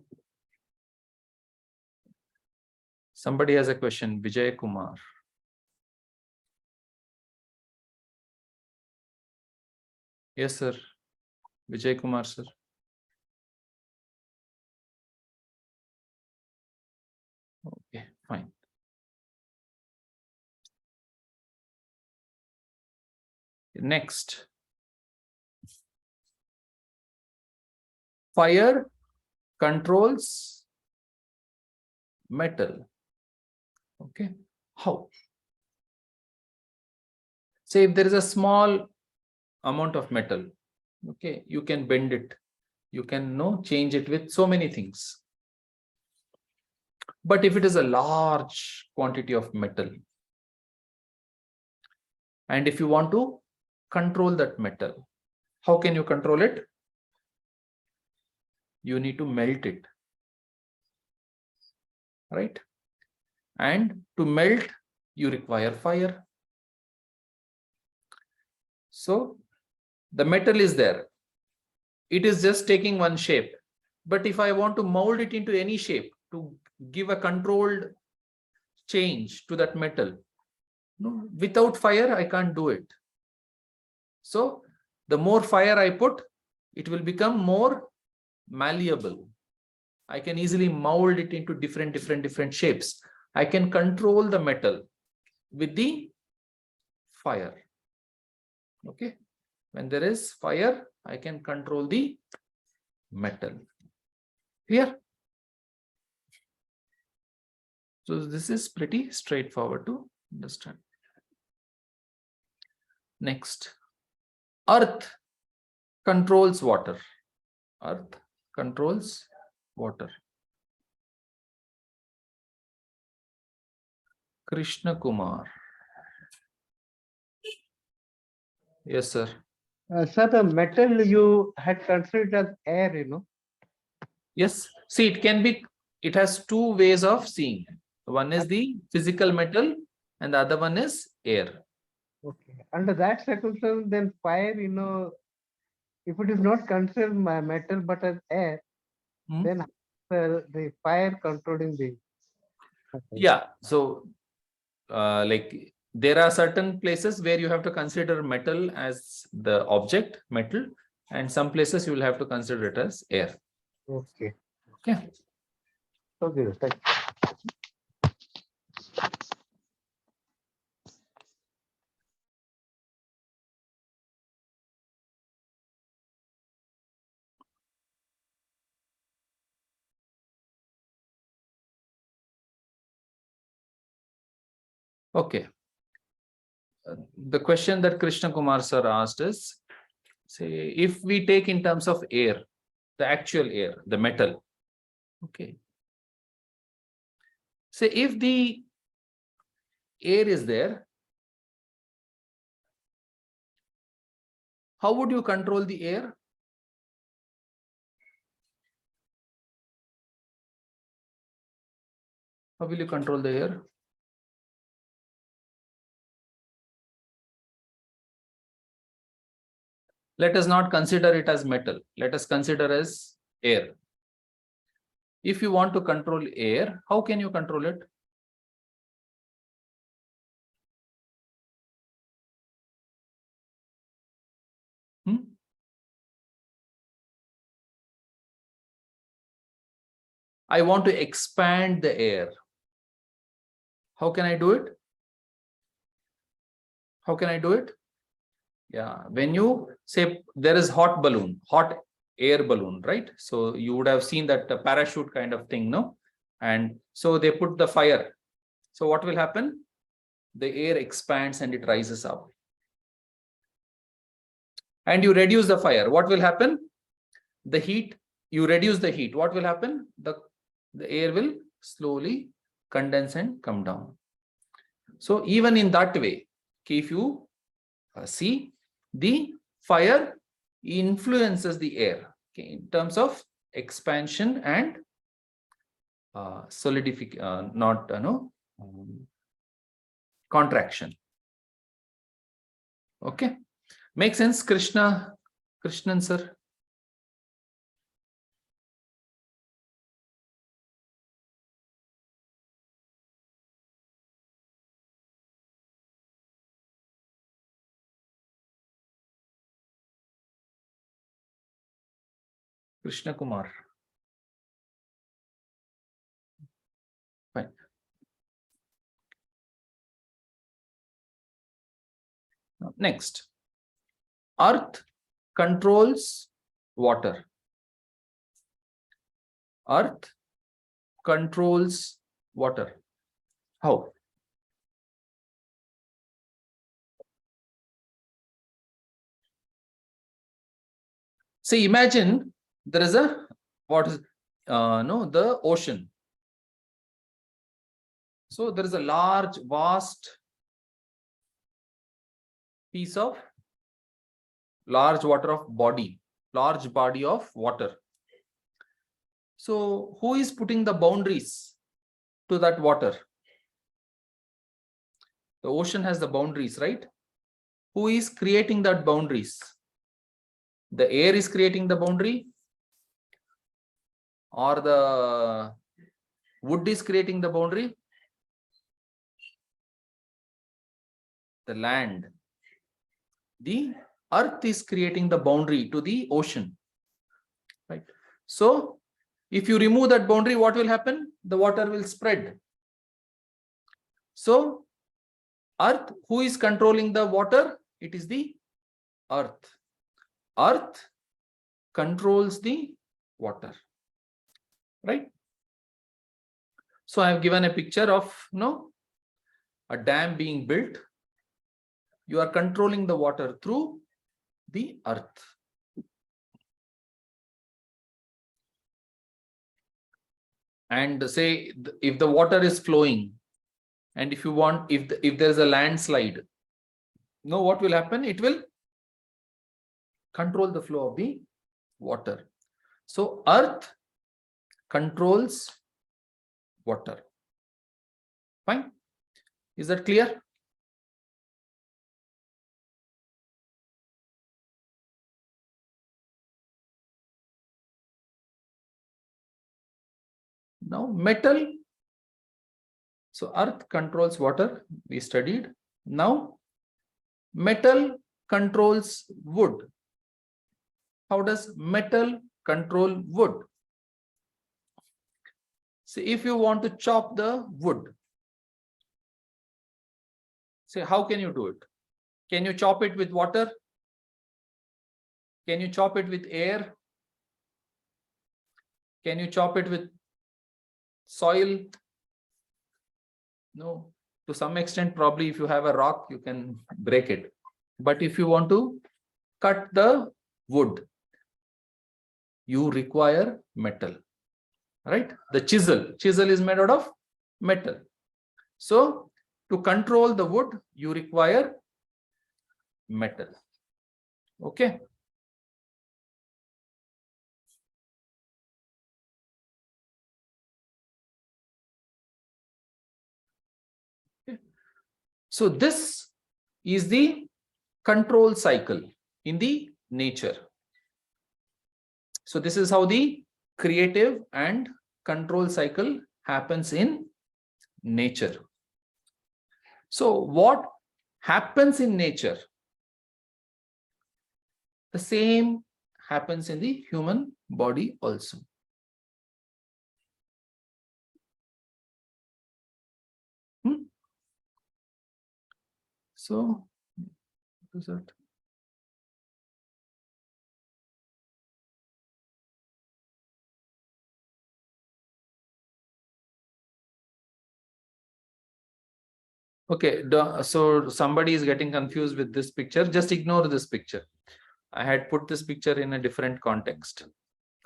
Somebody has a question, Vijay Kumar. Yes, sir. Vijay Kumar, sir. Okay, fine. Next. Fire controls metal. Okay. How? Say if there is a small amount of metal, okay, you can bend it. You can change it with so many things. But if it is a large quantity of metal, and if you want to control that metal, how can you control it? You need to melt it, right? And to melt, you require fire. So the metal is there. It is just taking one shape. But if I want to mold it into any shape, to give a controlled change to that metal, without fire, I can't do it. So the more fire I put, it will become more malleable. I can easily mold it into different shapes. I can control the metal with the fire. Okay. When there is fire, I can control the metal. Here. So this is pretty straightforward to understand. Next. Earth controls water. Earth controls water. Krishna Kumar. Yes, sir. Sir, the metal you had considered as air, Yes. See, it has two ways of seeing. One is the physical metal and the other one is air. Okay. Under that circumstance, then fire, if it is not considered metal but as air, then the fire controlling the. Yeah. So, like there are certain places where you have to consider metal as the object, metal, and some places you will have to consider it as air. Okay. Okay. Okay. Thank you. Okay. The question that Krishna Kumar sir asked is, say, if we take in terms of air, the actual air, the metal, okay. Say if the air is there, how would you control the air? How will you control the air? Let us not consider it as metal. Let us consider as air. If you want to control air, how can you control it? I want to expand the air. How can I do it? How can I do it? Yeah, when you say there is hot balloon, hot air balloon, right? So you would have seen that parachute kind of thing, no? And so they put the fire. So what will happen? The air expands and it rises up. And you reduce the fire. What will happen? The heat, you reduce the heat. What will happen? The air will slowly condense and come down. So even in that way, if you see, the fire influences the air, okay, in terms of expansion and solidification, not contraction. Okay, make sense, Krishnan sir? Krishna Kumar. Fine. Now, next, earth controls water. Earth controls water. How? See, imagine there is a, what is, the ocean. So there is a large, vast piece of large body of water. So who is putting the boundaries to that water? The ocean has the boundaries, right? Who is creating that boundaries? The air is creating the boundary, or the wood is creating the boundary? The land. The earth is creating the boundary to the ocean, right? So if you remove that boundary, what will happen? The water will spread. So earth, who is controlling the water? It is the earth. Earth controls the water, right? So I have given a picture of a dam being built. You are controlling the water through the earth. And say if the water is flowing, and if you want, if there is a landslide, what will happen? It will control the flow of the water. So earth controls water. Fine. Is that clear? Now metal. So earth controls water, we studied. Now metal controls wood. How does metal control wood? See, if you want to chop the wood, say, how can you do it? Can you chop it with water? Can you chop it with air? Can you chop it with soil? No. To some extent, probably if you have a rock, you can break it. But if you want to cut the wood, you require metal, right? The chisel is made out of metal. So to control the wood, you require metal. Okay. So this is the control cycle in the nature. So this is how the creative and control cycle happens in nature. So what happens in nature? The same happens in the human body also. So what is that? Okay, so somebody is getting confused with this picture. Just ignore this picture. I had put this picture in a different context.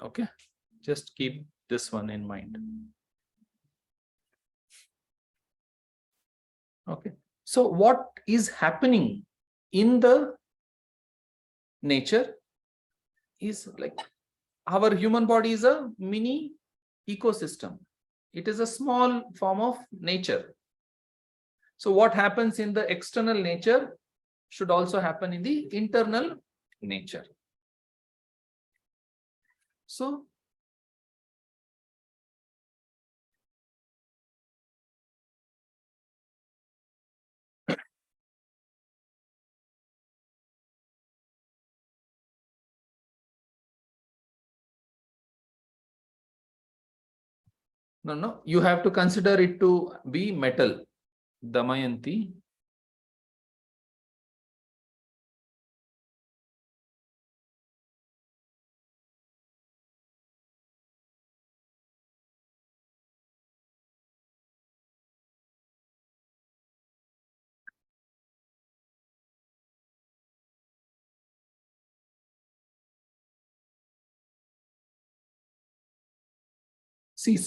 Okay, just keep this one in mind. Okay, so what is happening in the nature is like our human body is a mini ecosystem. It is a small form of nature. So what happens in the external nature should also happen in the internal nature. So no, you have to consider it to be metal, Damayanti. See,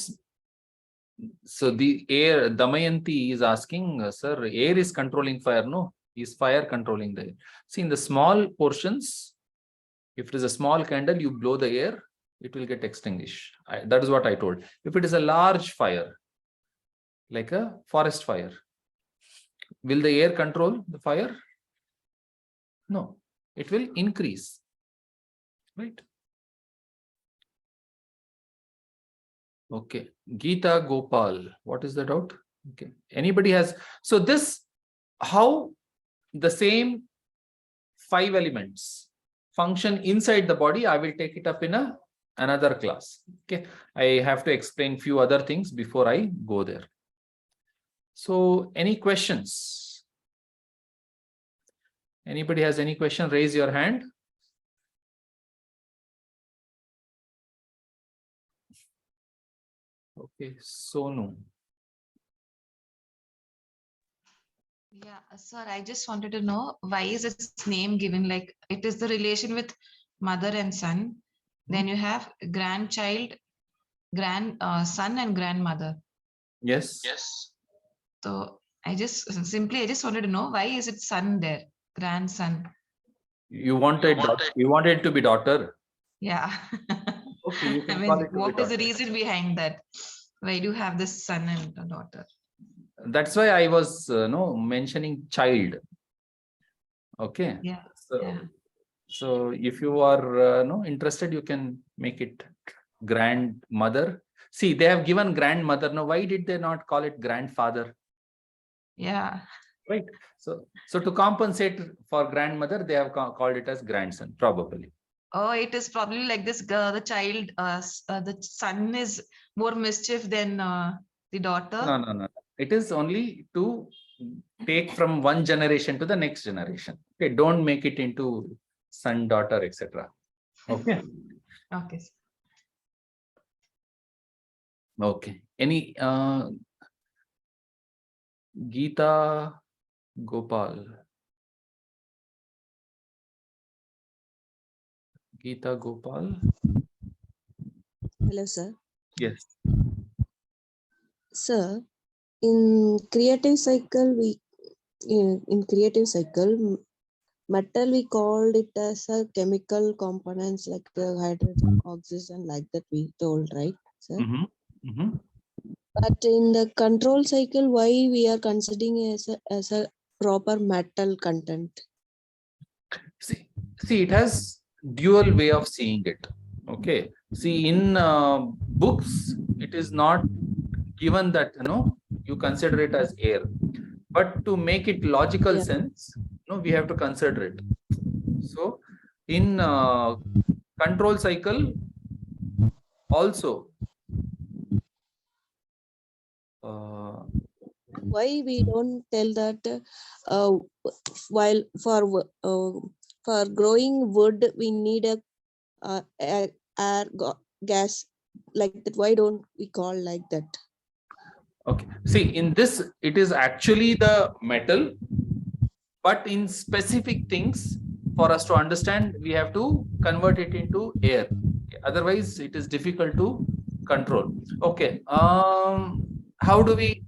so the air, Damayanti is asking, sir, air is controlling fire. No, is fire controlling the air? See, in the small portions, if it is a small candle, you blow the air, it will get extinguished. That is what I told. If it is a large fire, like a forest fire, will the air control the fire? No, it will increase, right? Okay, Geeta Gopal, what is the doubt? Okay, anybody has, so this, how the same 5 elements function inside the body, I will take it up in another class. Okay, I have to explain few other things before I go there. So any questions? Anybody has any question? Raise your hand. Okay, Sonu. Yeah, sir, I just wanted to know why is its name given, like it is the relation with mother and son. Then you have grandchild, son and grandmother. Yes. Yes. So I just wanted to know why is it son there, grandson? You wanted it to be daughter. Yeah. Okay, you I can call mean, it to be what is the daughter. reason behind that? Why do you have this son and a daughter? That's why I was mentioning child. Okay. Yeah. So, Yeah. so if you are interested, you can make it grandmother. See, they have given grandmother. Now, why did they not call it grandfather? Yeah. Right. So to compensate for grandmother, they have called it as grandson, probably. Oh, it is probably like this girl, the child, the son is more mischief than the daughter. No. It is only to take from one generation to the next generation. Okay, don't make it into son, daughter, etc. Okay. Okay. Okay. Any Geeta Gopal. Geeta Gopal. Hello, sir. Yes. Sir, in creative cycle, in creative cycle, metal we called it as a chemical components like the hydrogen, oxygen, like that we told, right, sir? But in the control cycle, why we are considering as a proper metal content? See, it has dual way of seeing it. Okay. See, in books, it is not given that you consider it as air, but to make it logical sense, we have to consider it. So, in control cycle, also. Why we don't tell that while for growing wood we need a air gas like that? Why don't we call like that? Okay. See, in this, it is actually the metal, but in specific things, for us to understand, we have to convert it into air. Otherwise, it is difficult to control. Okay. How do we?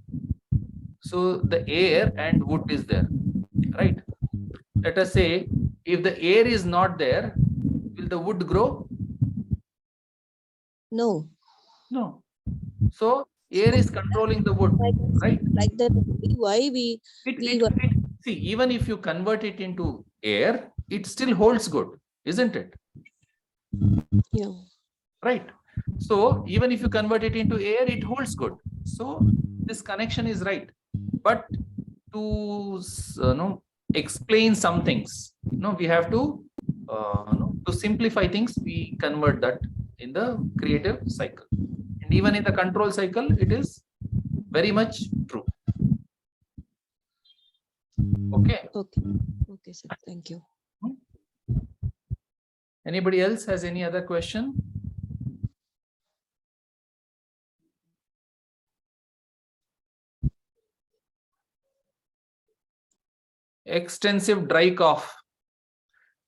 So the air and wood is there, right? Let us say, if the air is not there, will the wood grow? No. No. So air is controlling the wood, right? Like that. Why we see, even if you convert it into air, it still holds good, isn't it? Yeah. Right. So even if you convert it into air, it holds good. So this connection is right. But to explain some things, we have to simplify things. We convert that in the creative cycle, and even in the control cycle, it is very much true. Okay. Okay. Okay, sir. Thank you. Anybody else has any other question? Extensive dry cough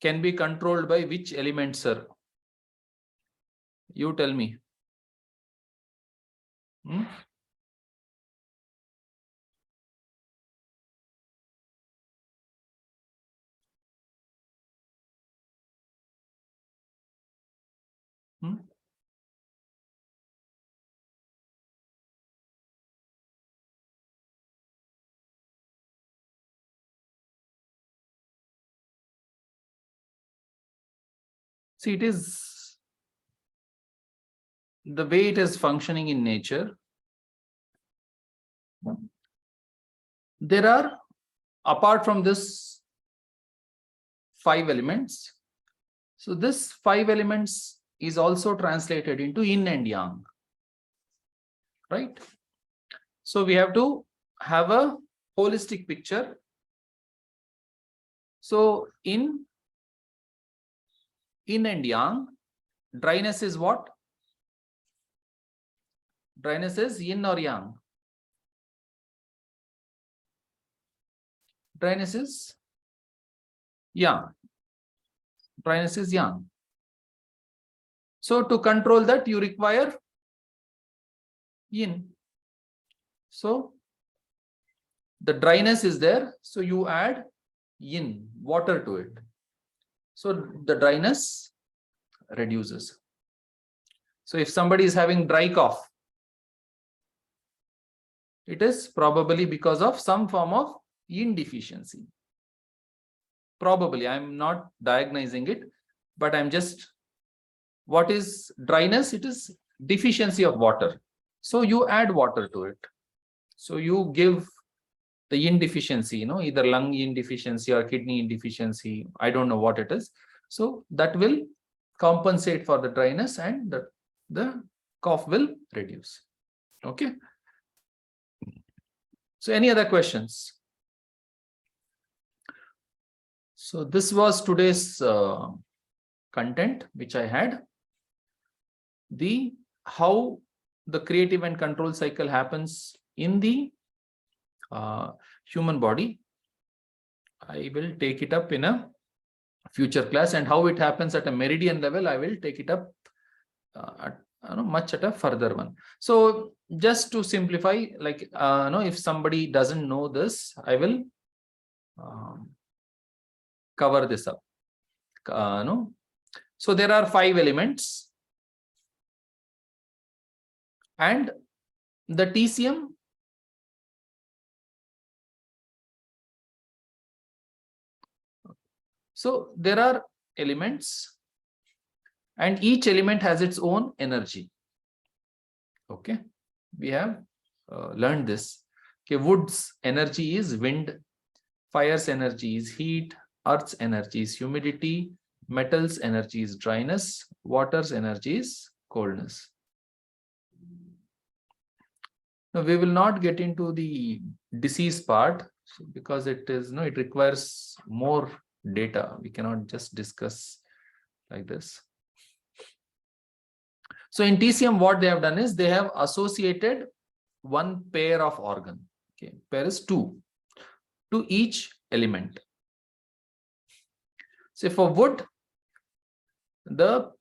can be controlled by which element, sir? You tell me. See, it is the way it is functioning in nature. There are, apart from this, 5 elements. So this 5 elements is also translated into yin and yang, right? So we have to have a holistic picture. So in yin and yang, dryness is what? Dryness is yin or yang? Dryness is yang. Dryness is yang. So to control that, you require yin. So the dryness is there, so you add yin, water to it. So the dryness reduces. So if somebody is having dry cough, it is probably because of some form of yin deficiency. Probably, I'm not diagnosing it, but I'm just, what is dryness? It is deficiency of water. So you add water to it. So you give the yin deficiency, either lung yin deficiency or kidney yin deficiency. I don't know what it is. So that will compensate for the dryness, and the cough will reduce. Okay. So any other questions? So this was today's content which I had. How the creative and control cycle happens in the human body. I will take it up in a future class, and how it happens at a meridian level, I will take it up much at a further one. So just to simplify, like if somebody doesn't know this, I will cover this up. So there are 5 elements, and the TCM so there are elements, and each element has its own energy. Okay, we have learned this. Okay, wood's energy is wind, fire's energy is heat, earth's energy is humidity, metal's energy is dryness, water's energy is coldness. Now we will not get into the disease part because it requires more data. We cannot just discuss like this. So in TCM, what they have done is they have associated one pair of organ. Okay, pair is 2 to each element. So for wood, the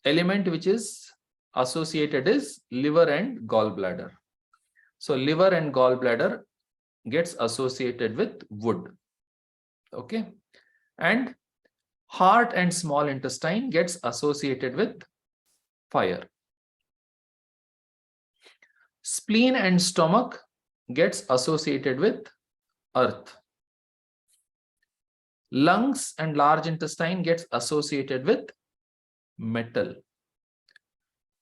element which is associated is liver and gallbladder. So liver and gallbladder gets associated with wood. Okay, and heart and small intestine gets associated with fire. Spleen and stomach gets associated with earth. Lungs and large intestine gets associated with metal.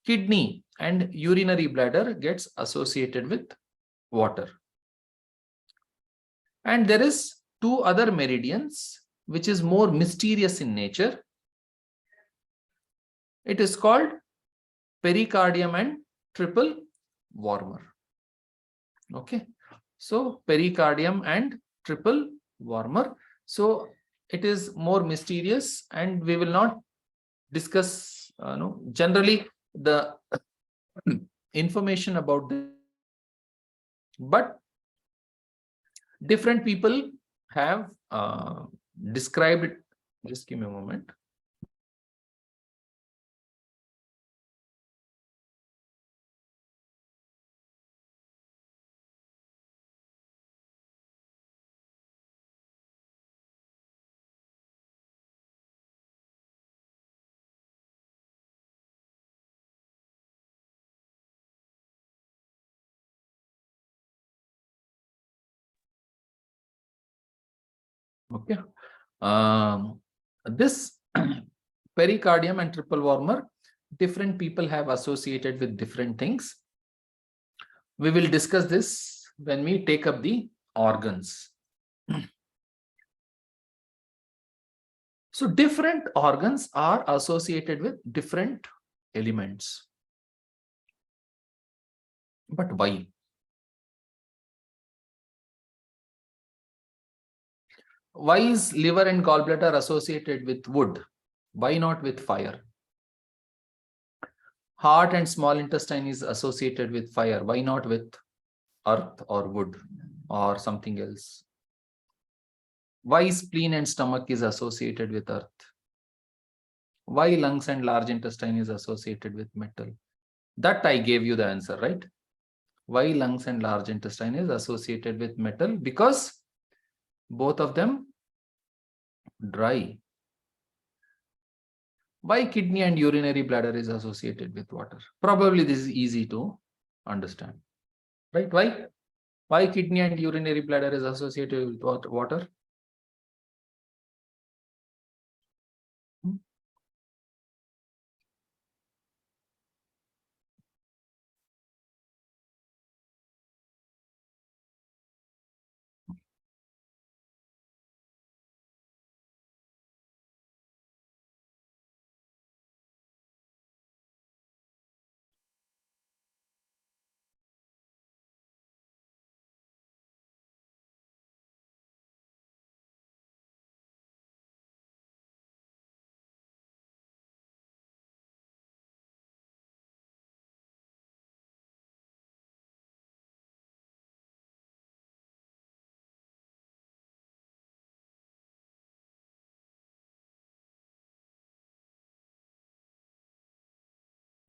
Kidney and urinary bladder gets associated with water. And there is 2 other meridians which is more mysterious in nature. It is called pericardium and triple warmer. Okay, so pericardium and triple warmer. So it is more mysterious, and we will not discuss generally the information about this, but different people have described it. Just give me a moment. Okay, this pericardium and triple warmer, different people have associated with different things. We will discuss this when we take up the organs. So different organs are associated with different elements. But why? Why is liver and gallbladder associated with wood? Why not with fire? Heart and small intestine is associated with fire. Why not with earth or wood or something else? Why spleen and stomach is associated with earth? Why lungs and large intestine is associated with metal? That I gave you the answer, right? Why lungs and large intestine is associated with metal? Because both of them dry. Why kidney and urinary bladder is associated with water? Probably this is easy to understand, right? Why kidney and urinary bladder is associated with water?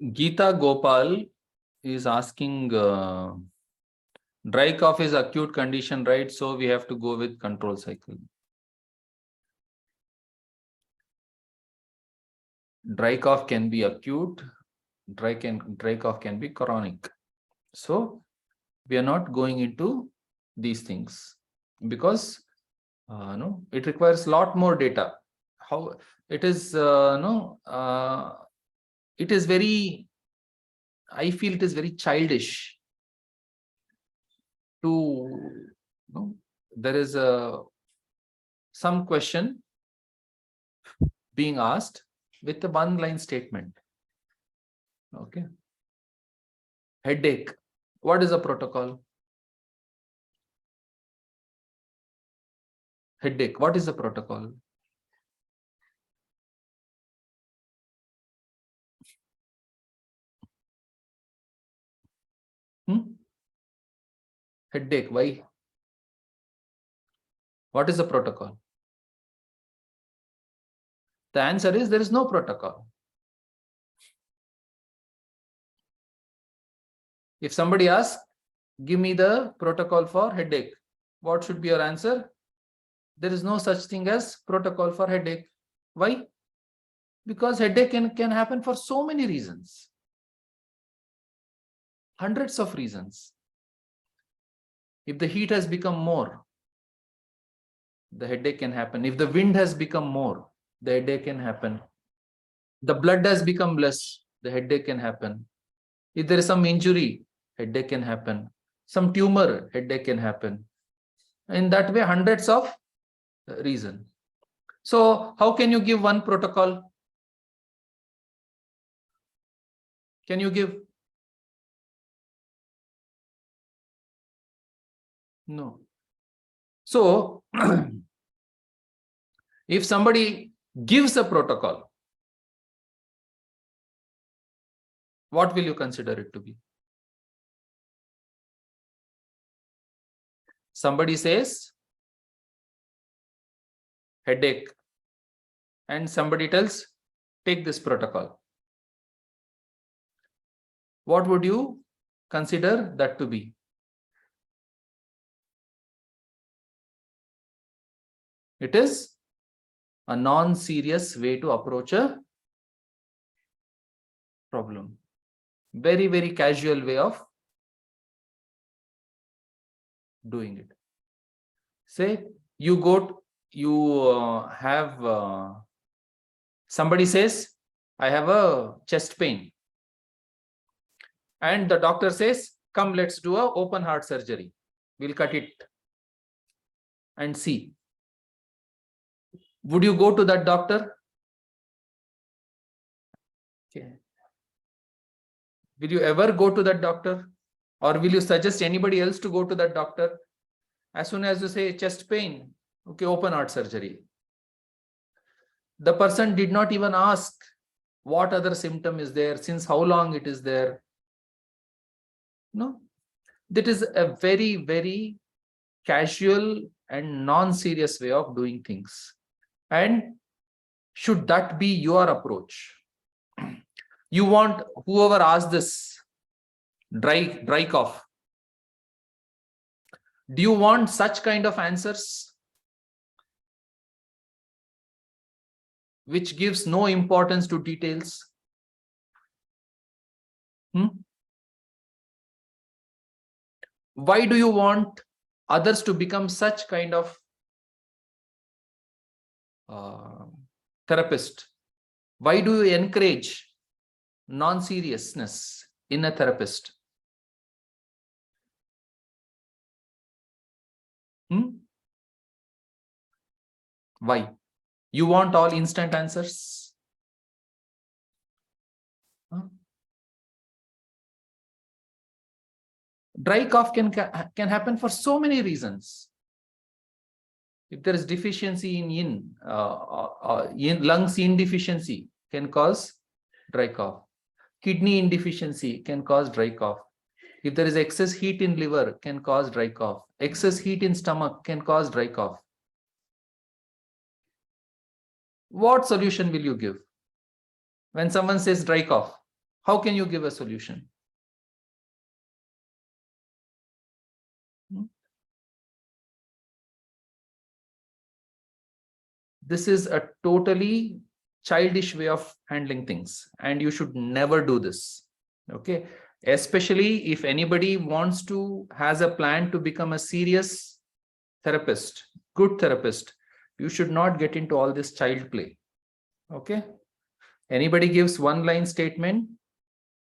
Geeta Gopal is asking, dry cough is acute condition, right? So we have to go with control cycle. Dry cough can be acute, dry cough can be chronic. So we are not going into these things because no, it requires a lot more data. How it is, it is very, I feel it is very childish to, there is some question being asked with a one-line statement. Okay. Headache. What is the protocol? Headache. What is the protocol? Headache. Why? What is the protocol? The answer is there is no protocol. If somebody asks, give me the protocol for headache, what should be your answer? There is no such thing as protocol for headache. Why? Because headache can happen for so many reasons. Hundreds of reasons. If the heat has become more, the headache can happen. If the wind has become more, the headache can happen. The blood has become less, the headache can happen. If there is some injury, headache can happen. Some tumor, headache can happen. In that way, hundreds of reasons. So how can you give one protocol? Can you give? No. So if somebody gives a protocol, what will you consider it to be? Somebody says headache and somebody tells take this protocol. What would you consider that to be? It is a non-serious way to approach a problem. Very, very casual way of doing it. Say you go, somebody says, I have a chest pain. And the doctor says, come, let's do a open heart surgery. We'll cut it and see. Would you go to that doctor? Okay. Will you ever go to that doctor? Or will you suggest anybody else to go to that doctor? As soon as you say chest pain, okay, open heart surgery. The person did not even ask what other symptom is there, since how long it is there. No, that is a very, very casual and non-serious way of doing things. And should that be your approach? You want whoever asked this dry cough, do you want such kind of answers which gives no importance to details? Why do you want others to become such kind of therapist? Why do you encourage non-seriousness in a therapist? Why? You want all instant answers? Dry cough can happen for so many reasons. If there is deficiency in lungs indeficiency can cause dry cough. Kidney indeficiency can cause dry cough. If there is excess heat in liver, can cause dry cough. Excess heat in stomach can cause dry cough. What solution will you give? When someone says dry cough, how can you give a solution? This is a totally childish way of handling things, and you should never do this. Okay, especially if anybody wants to, has a plan to become a serious therapist, good therapist, you should not get into all this child play. Okay, anybody gives one line statement,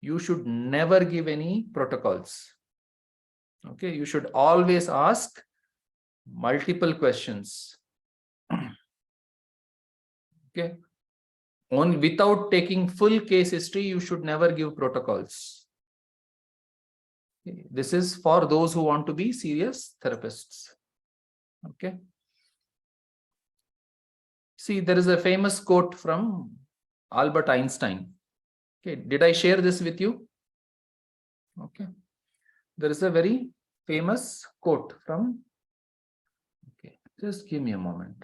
you should never give any protocols. Okay, you should always ask multiple questions. Okay, only without taking full case history, you should never give protocols. Okay. This is for those who want to be serious therapists. Okay. See, there is a famous quote from Albert Einstein. Okay, did I share this with you? Okay, there is a very famous quote from. Okay, just give me a moment.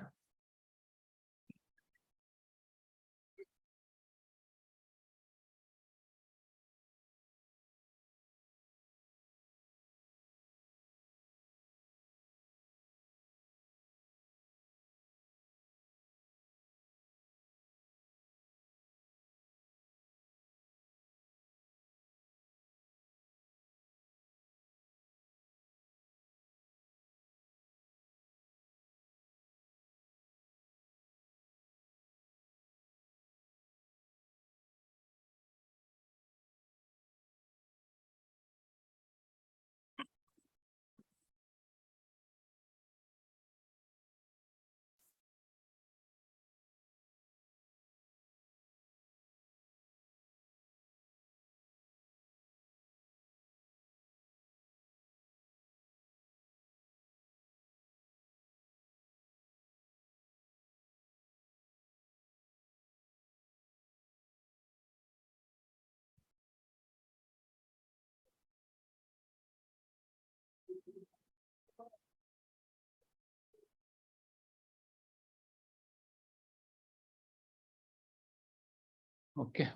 Okay.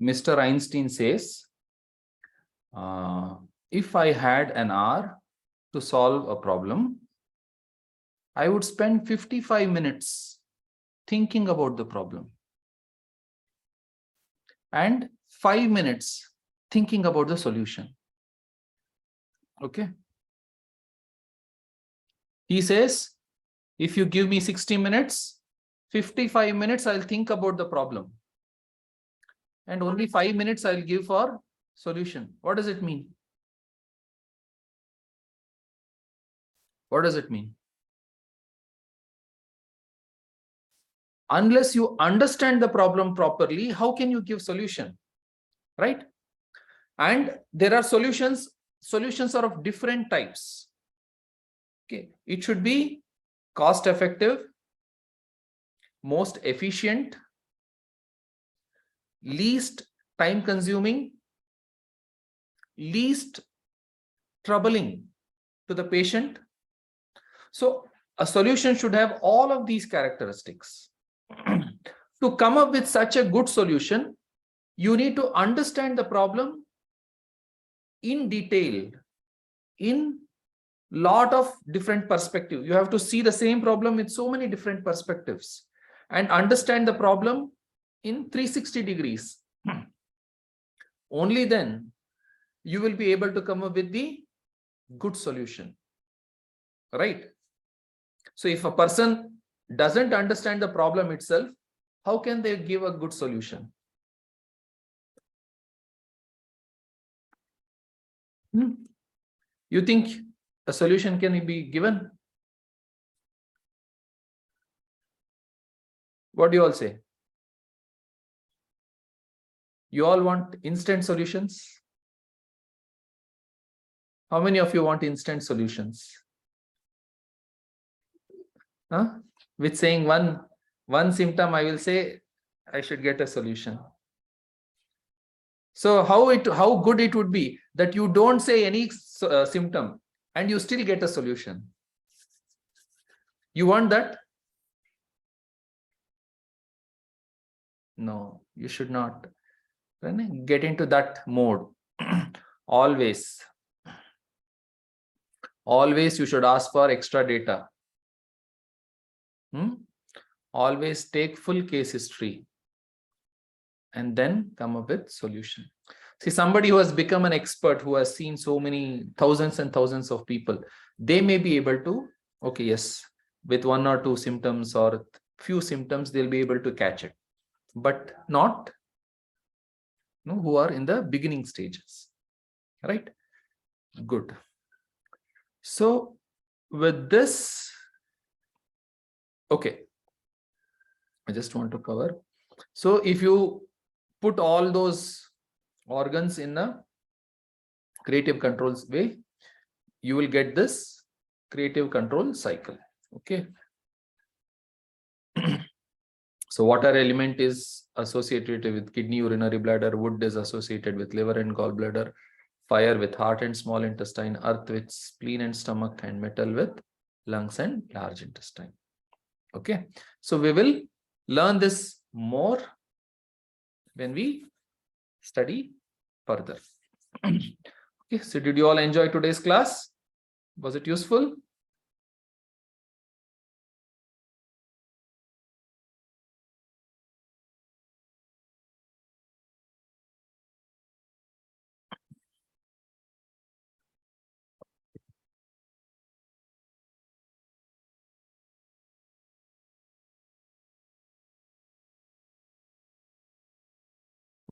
Mr. Einstein says, if I had an hour to solve a problem, I would spend 55 minutes thinking about the problem and 5 minutes thinking about the solution. Okay. He says, if you give me 60 minutes, 55 minutes I'll think about the problem, and only 5 minutes I'll give for solution. What does it mean? What does it mean? Unless you understand the problem properly, how can you give solution? Right? And there are solutions. Solutions are of different types. Okay, it should be cost effective, most efficient, least time consuming, least troubling to the patient. So a solution should have all of these characteristics. To come up with such a good solution, you need to understand the problem in detail, in lot of different perspectives. You have to see the same problem with so many different perspectives and understand the problem in 360 degrees. Only then you will be able to come up with the good solution. Right? So if a person doesn't understand the problem itself, how can they give a good solution? You think a solution can be given? What do you all say? You all want instant solutions? How many of you want instant solutions? Huh? With saying one symptom, I will say I should get a solution. So how good it would be that you don't say any symptom and you still get a solution. You want that? No, you should not get into that mode. Always you should ask for extra data. Always take full case history and then come up with solution. See, somebody who has become an expert, who has seen so many thousands and thousands of people, they may be able to, okay, yes, with 1 or 2 symptoms or few symptoms, they'll be able to catch it, but not who are in the beginning stages, right? Good. So with this, okay, I just want to cover. So if you put all those organs in a creative controls way, you will get this creative control cycle. Okay. So water element is associated with kidney, urinary bladder, wood is associated with liver and gallbladder, fire with heart and small intestine, earth with spleen and stomach, and metal with lungs and large intestine. Okay, so we will learn this more when we study further. Okay, so did you all enjoy today's class? Was it useful?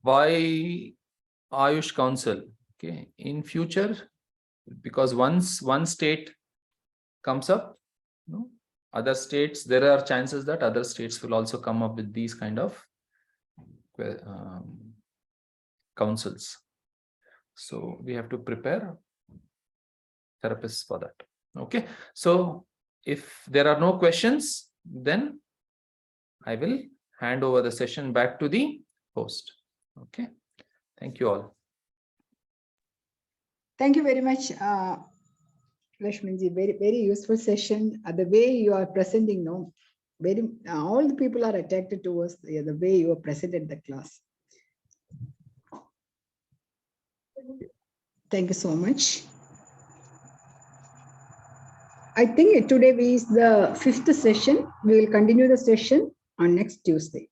Why Ayush Council? Okay, in future, because once one state comes up, other states, there are chances that other states will also come up with these kind of councils. So we have to prepare therapists for that. Okay, so if there are no questions, then I will hand over the session back to the host. Okay, thank you all. Thank you very much, Lakshmanji. Very, very useful session. The way you are presenting, all the people are attracted towards the way you are presented the class. Thank you so much. I think today is the 5th session. We will continue the session on next Tuesday.